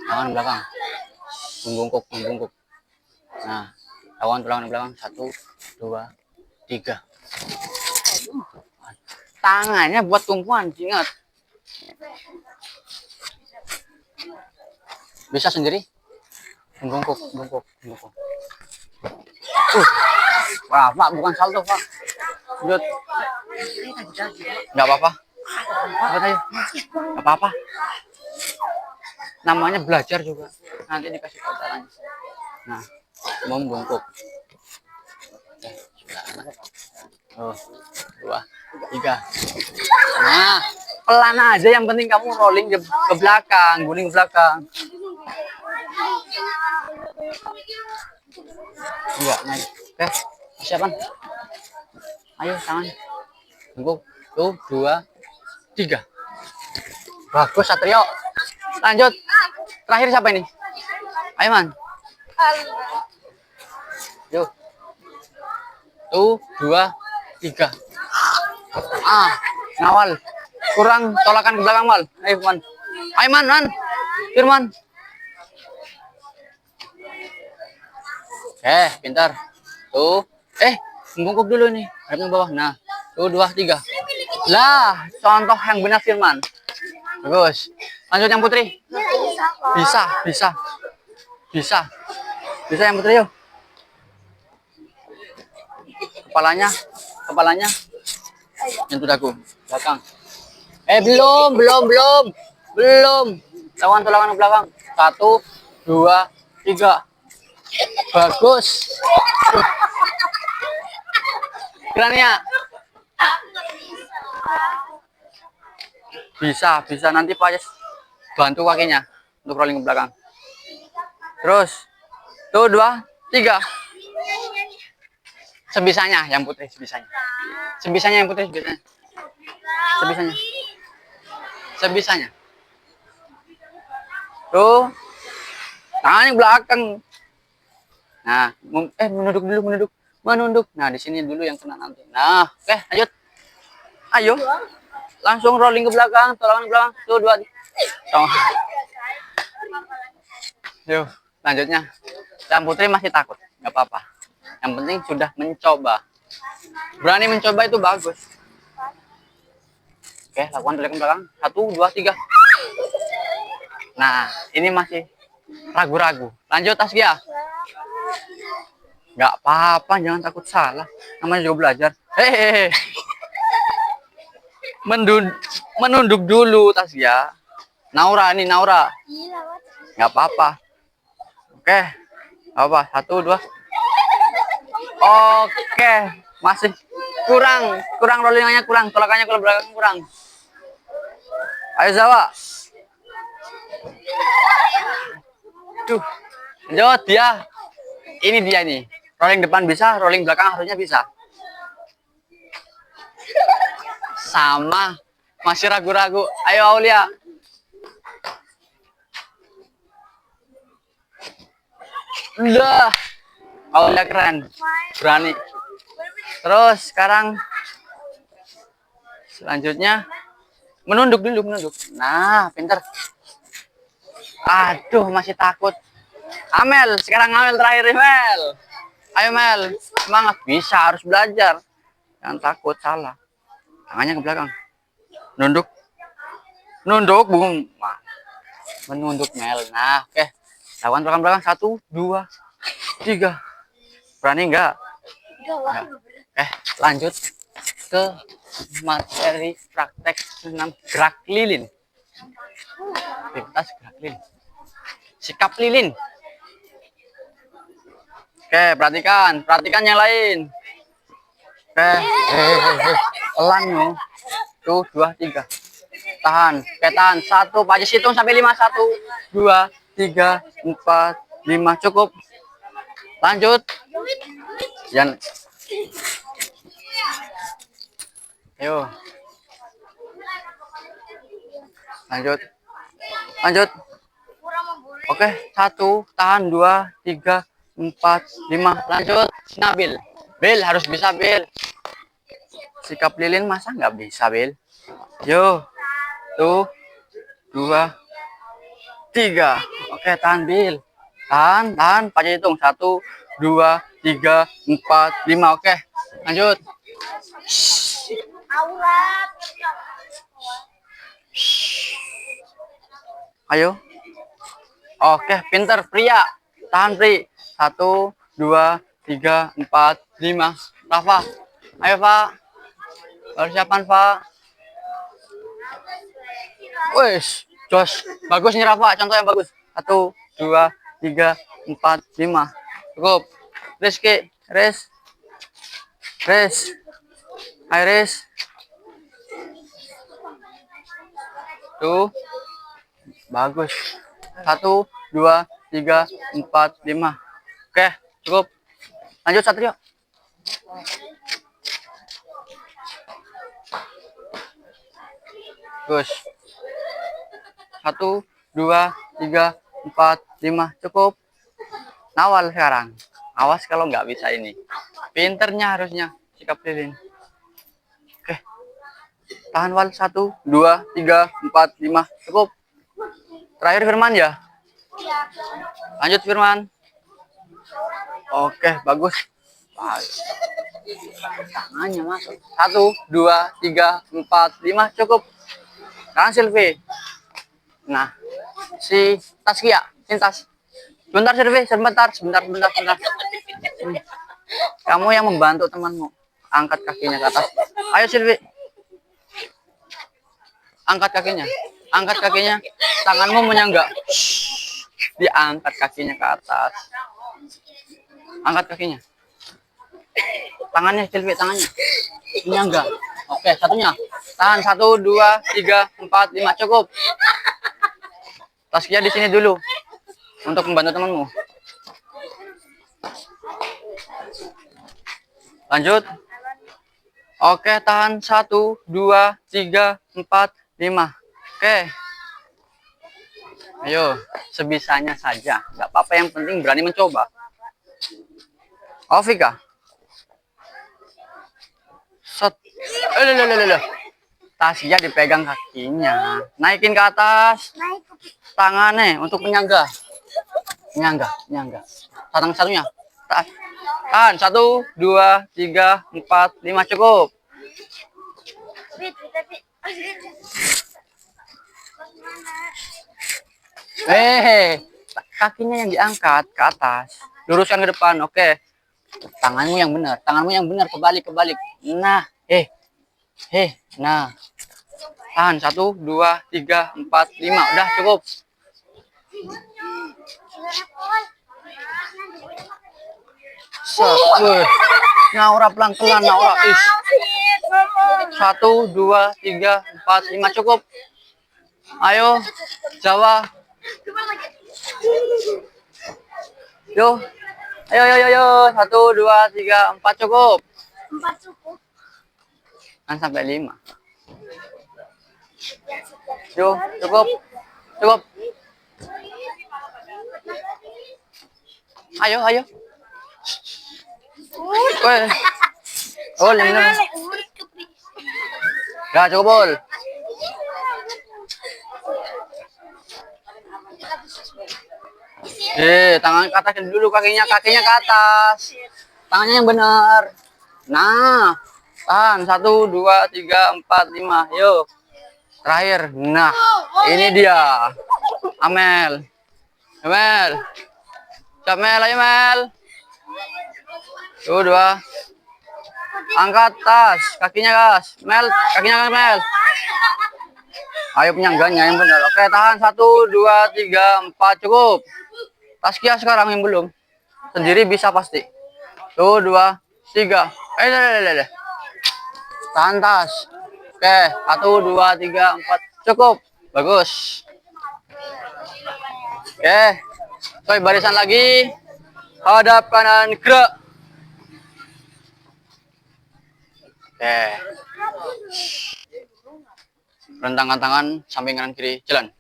Tangan belakang. Membungkuk. Nah, lawan tulangan belakang. 1, 2, 3. Tangannya buat tumpuan, ingat. Bisa sendiri? Bungkuk. Wah, Pak, bukan salto, Pak. Lanjut. Nggak apa-apa. Lanjut aja. Nggak apa-apa. Namanya belajar juga. Nanti dikasih tahu caranya. Nah, membungkuk. Oh, 2, 3. Nah, pelan aja. Yang penting kamu rolling ke belakang, guling ke belakang. Iya, naik. Oke, siapan? Ayo, tangan. Bungkuk. Tuh, 2, 3. Bagus, Satrio. Lanjut. Terakhir siapa ini? Ayo, Man. Yuk. Tuh, 2, 3. Ngawal. Kurang tolakan ke belakang, Mal. Ayo, Man. Ayo, Man. Firman. Pintar. Tuh. Bungkuk dulu nih. Hadapin bawah. Nah. Tuh, 2, 3. Lah, contoh yang benar, Firman. Bagus. Lanjut yang Putri. Bisa yang Putri, yuk. Kepalanya. Nyentuh dagu. Belakang. Belum. Lawan ke belakang. 1, 2, 3. Bagus. Kiranya. Bisa. Nanti Pak Yes bantu kakinya untuk rolling ke belakang. Terus. Tuh, 2, 3. Sebisanya yang Putri, sebisanya. Tuh. Tangannya ke belakang. Nah, menunduk. Nah, di sini dulu yang kena nanti. Nah, oke, lanjut. Ayo. Langsung rolling ke belakang, tolakan ke belakang. Tuh, 2. Yuk, lanjutnya. Yang Putri masih takut, nggak apa-apa. Yang penting sudah mencoba. Berani mencoba itu bagus. Oke, lakukan tolakan ke belakang. 1, 2, 3. Nah, ini masih ragu-ragu. Lanjut, Taskia. Nggak apa-apa, jangan takut salah. Namanya juga belajar. Hehehe. Menunduk dulu, Taskia. Naura. Nggak apa-apa. Oke. Apa? 1, 2. Oke. Masih kurang rollingannya, tolakannya ke belakang kurang. Ayo, Zawa. Lanjut dia. Ini dia nih. Rolling depan bisa, rolling belakang harusnya bisa. Sama. Masih ragu-ragu. Ayo, Aulia. Udah. Aulia keren. Berani. Terus sekarang selanjutnya menunduk dulu. Nah, pinter. Aduh, masih takut. Amel, sekarang Amel terakhir, Mel. Ayo, Mel. Semangat. Bisa, harus belajar. Jangan takut salah. Tangannya ke belakang. Nunduk, bung. Menunduk, Mel. Nah, oke. Lawan belakang. 1, 2, 3. Berani enggak? Lanjut ke materi praktek 6 gerak lilin. Aktivitas gerak lilin. Sikap lilin. Oke, perhatikan yang lain. Oke, pelan yo. Tuh, 2, 3. Tahan. 1. Pak Jis hitung sampai 5. 1, 2, 3, 4, 5. Cukup. Lanjut. Jangan. Ayo. Lanjut. Oke, 1, tahan. 2, 3, 4, 5. Lanjut. Nabil. Bil, harus bisa, Bil. Sikap lilin masa nggak bisa, Bil? Yo. Tuh. 2, 3. Oke, tahan, Bil. Tahan. Pak hitung. 1, 2, 3, 4, 5. Oke. Lanjut. Ayo. Oke, pinter, pria. Tahan, Pri. 1, 2, 3, 4, 5. Rafa. Ayo, Pak. Persiapan, Pak. Wes, jos. Bagus nih, Rafa. Contoh yang bagus. 1, 2, 3, 4, 5. Cukup. Rizky. Res. Ayo, Res. Tuh. Bagus. 1, 2, 3, 4, 5. Oke, cukup. Lanjut, Satrio. Terus. 1, 2, 3, 4, 5. Cukup. Nawal sekarang. Awas kalau nggak bisa ini. Pinternya harusnya. Sikap lilin. Oke. Tahan, Wal. 1, 2, 3, 4, 5. Cukup. Terakhir Firman ya. Lanjut, Firman. Oke, bagus. Tangannya masuk. 1, 2, 3, 4, 5. Cukup. Sekarang Silvi. Nah, si Taskia. Sintas. Sebentar, Silvi. Sebentar. Kamu yang membantu temanmu. Angkat kakinya ke atas. Ayo, Silvi. Angkat kakinya. Tanganmu menyangga. Diangkat kakinya ke atas. Angkat kakinya. Tangannya, Silvi, tangannya. Menyangga. Oke, satunya. Tahan. 1, 2, 3, 4, 5. Cukup. Taskia di sini dulu. Untuk membantu temanmu. Lanjut. Oke, tahan. 1, 2, 3, 4, 5. Oke. Ayo, sebisanya saja. Nggak apa-apa, yang penting berani mencoba. Vika. Set. Tasya dipegang kakinya. Naikin ke atas. Tangannya untuk menyangga. Menyangga. Tangan satunya. Tahan. 1, 2, 3, 4, 5. Cukup. Kakinya yang diangkat ke atas. Luruskan ke depan. Oke. Tanganmu yang benar. Kebalik. Nah, nah. Tahan. 1, 2, 3, 4, 5. Udah cukup. Naura pelan-pelan, Naura. 1, 2, 3, 4, 5. Cukup. Ayo, Jawa. Yo. Ayo. 1, 2, 3, 4. Cukup. 4 cukup. Kan sampai 5. Yo, cukup. Ayo. Woi. Bol, yang benar. Ya, cukup, Bol. Tangan ke atas dulu, kakinya ke atas. Tangannya yang benar. Nah, tahan. 1, 2, 3, 4, 5. Yuk. Terakhir. Nah, ini dia. Amel. Siap, Mel. Ayo, Mel. 2. Angkat tas. Kakinya, gas. Mel, kakinya, Mel. Ayo, penyangganya yang benar. Oke, tahan. 1, 2, 3, 4. Cukup. Taskia sekarang yang belum. Sendiri bisa pasti. 1, 2, 3. Tahan tas. Oke, 1, 2, 3, 4. Cukup. Bagus. Oke. Oke, barisan lagi. Hadap kanan, gerak. Oke. Rentangkan tangan, samping kanan kiri, jalan.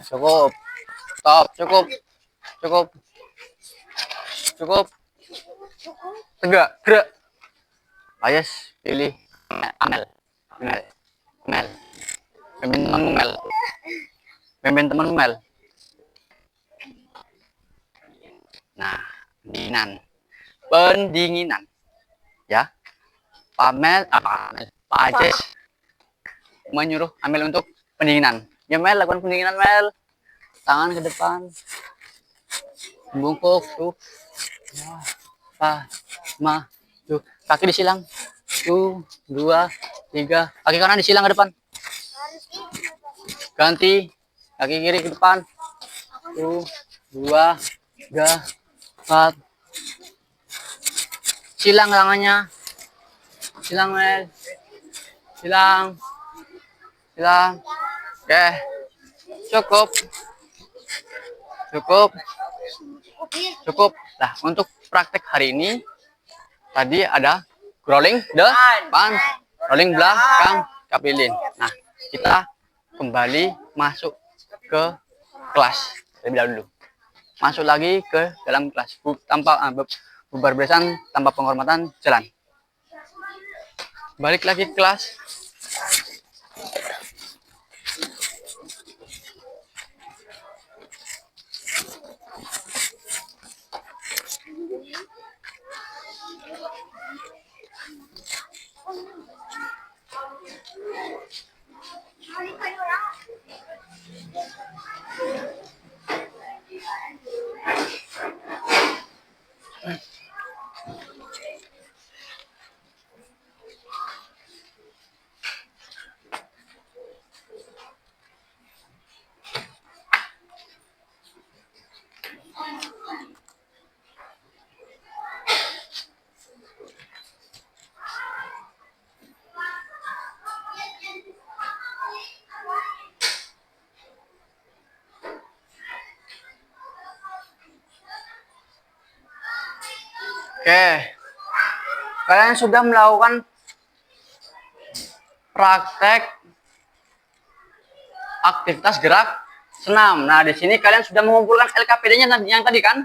Cukup. Stop. Cukup. Tegak. Gerak. Ayes. Pilih. Amel. Pimpin temanmu, Mel. Nah, pendinginan. Pak Ajes menyuruh Amel untuk pendinginan. Ya Mel, lakukan pendinginan Mel. Tangan ke depan. Bungkuk tuh. Tuh. Kaki disilang. Tuh, 2, 3. Kaki kanan disilang ke depan. Ganti. Kaki kiri ke depan. Tuh, 2, 3, 4. Silang tangannya. Silang Mel. Silang. Oke. Cukup. Nah, untuk praktek hari ini tadi ada crawling depan, crawling belakang, kapilin. Nah, kita kembali masuk ke kelas terlebih dahulu. Masuk lagi ke dalam kelas tanpa bubar beresan, tanpa penghormatan, jalan. Balik lagi ke kelas. Oke, kalian sudah melakukan praktek aktivitas gerak senam. Nah, di sini kalian sudah mengumpulkan LKPD-nya yang tadi kan?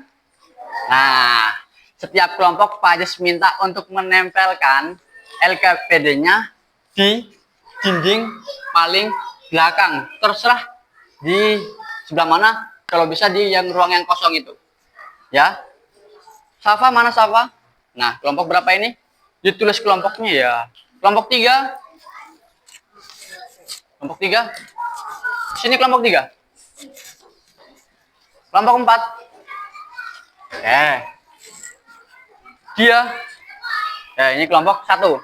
Nah, setiap kelompok Pak Ajes minta untuk menempelkan LKPD-nya di dinding paling belakang. Terserah di sebelah mana, kalau bisa di ruang yang kosong itu. Ya. Safa, mana Safa? Nah, kelompok berapa ini? Ditulis kelompoknya ya. Kelompok 3. Kelompok 3. Sini kelompok 3. Kelompok 4. Dia. Ini kelompok 1.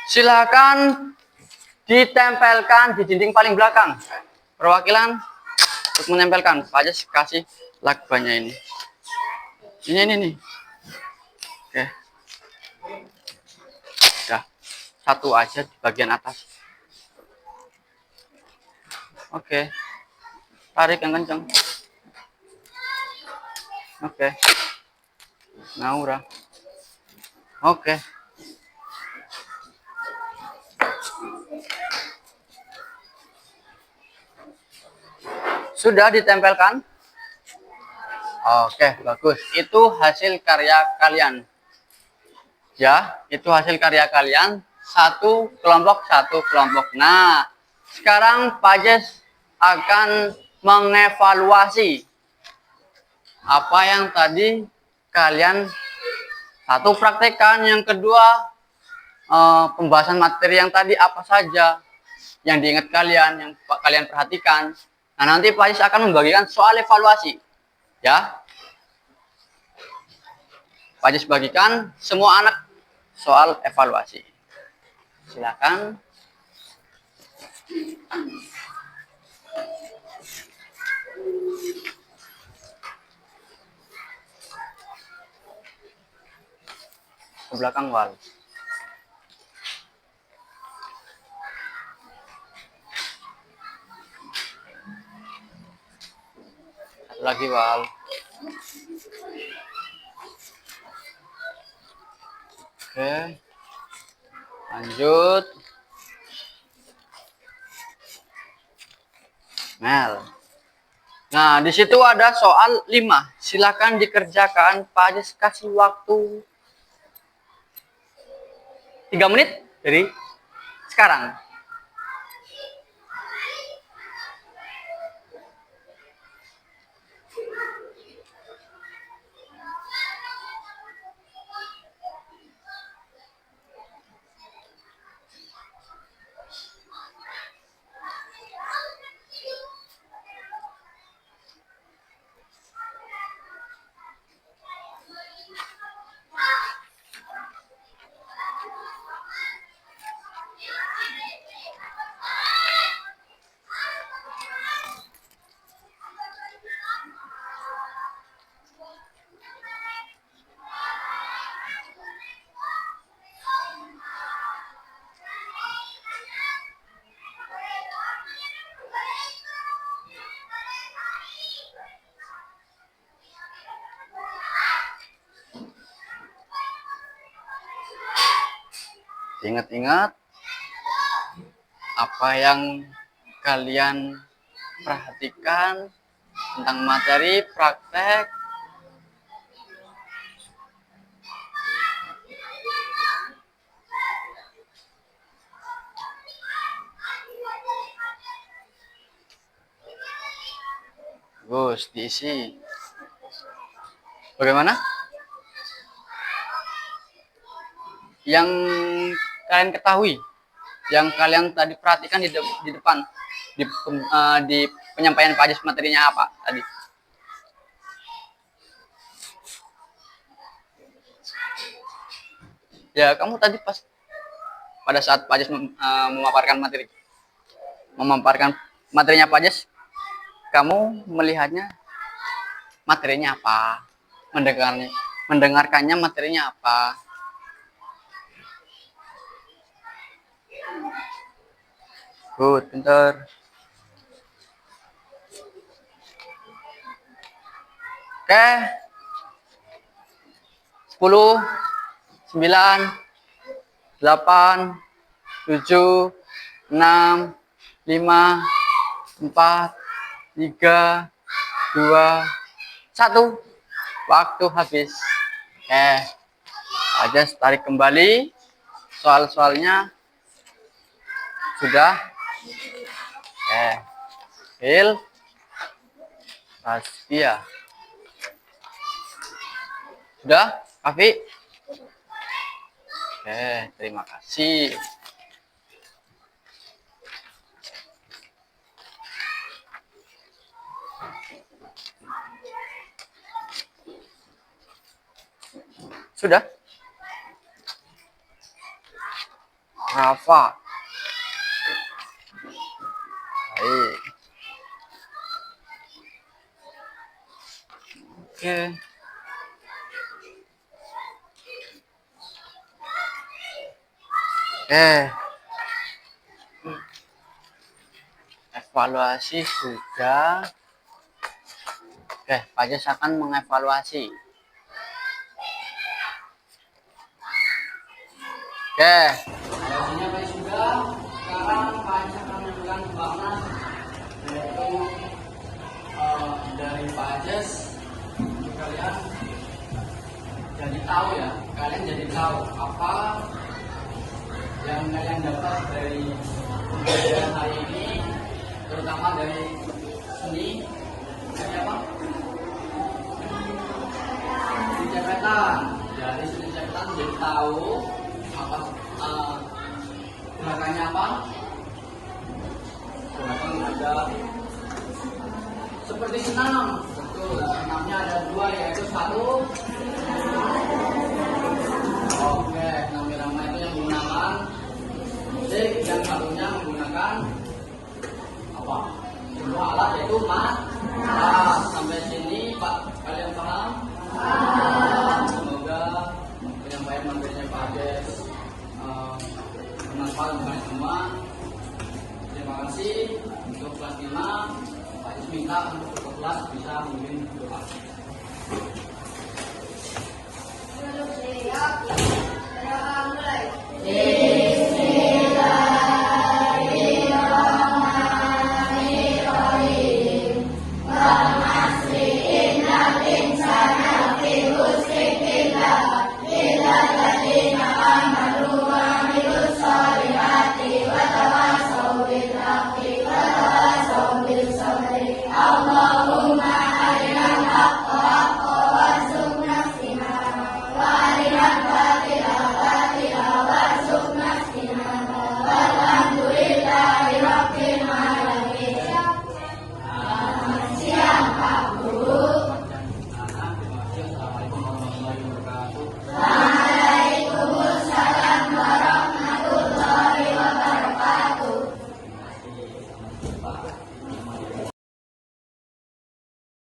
Silakan ditempelkan di dinding paling belakang. Perwakilan untuk menempelkan. Pak Ajes kasih lakbannya ini. Ini nih. Oke. Udah. 1 aja di bagian atas. Oke. Tarik yang kencang. Oke. Naura. Oke. Sudah ditempelkan? Oke, bagus. Itu hasil karya kalian. Ya, itu hasil karya kalian. 1 kelompok, 1 kelompok. Nah, sekarang Pak Ajes akan mengevaluasi apa yang tadi kalian 1 praktekkan, yang kedua pembahasan materi yang tadi apa saja yang diingat kalian, yang kalian perhatikan. Nah, nanti Pak Ajes akan membagikan soal evaluasi. Ya, Pak Ajes bagikan semua anak soal evaluasi. Silakan. Ke belakang Wal. Satu lagi Wal. Oke. Lanjut. Mel. Nah, di situ ada soal 5. Silakan dikerjakan. Pak Ajes kasih waktu 3 menit dari sekarang. Ingat-ingat apa yang kalian perhatikan tentang materi praktek. Bagus, diisi. Bagaimana? Yang kalian ketahui, yang kalian tadi perhatikan di depan, di penyampaian Pak Ajis materinya apa tadi? Ya, kamu tadi pas pada saat Pak Ajis memaparkan materinya Pak Ajis, kamu melihatnya materinya apa? Mendengarkannya materinya apa? Good, pintar. Oke. 10, 9, 8, 7, 6, 5, 4, 3, 2, 1. Waktu habis. Aja tarik kembali. Soal-soalnya sudah. Fil Tasbih. Sudah, Kafi? Terima kasih. Sudah? Rafa. Baik. Oke. Evaluasi sudah. Pak Jas akan mengevaluasi. Evaluasinya baik sudah. Sekarang Pak Jas akan menentukan keuangan, yaitu dari Pak Jas kalian jadi tahu ya, apa yang kalian dapat dari pembelajaran hari ini, terutama dari seni apa? Seni cepetan. Dari seni cepetan jadi tahu apa gerakannya apa? Gerakan ada seperti senam. Betul, senamnya ada 2, yaitu 1. Oke, senam irama itu yang menggunakan musik, yang satunya menggunakan apa? Sebuah alat, yaitu mat. Sampai sini Pak, kalian paham? Semoga penyampaian materinya Pak Ades bermanfaat untuk kalian semua. Terima kasih. Untuk kelas 5, Pak Ades minta untuk kelas bisa memimpin doa. Siap. Mulai.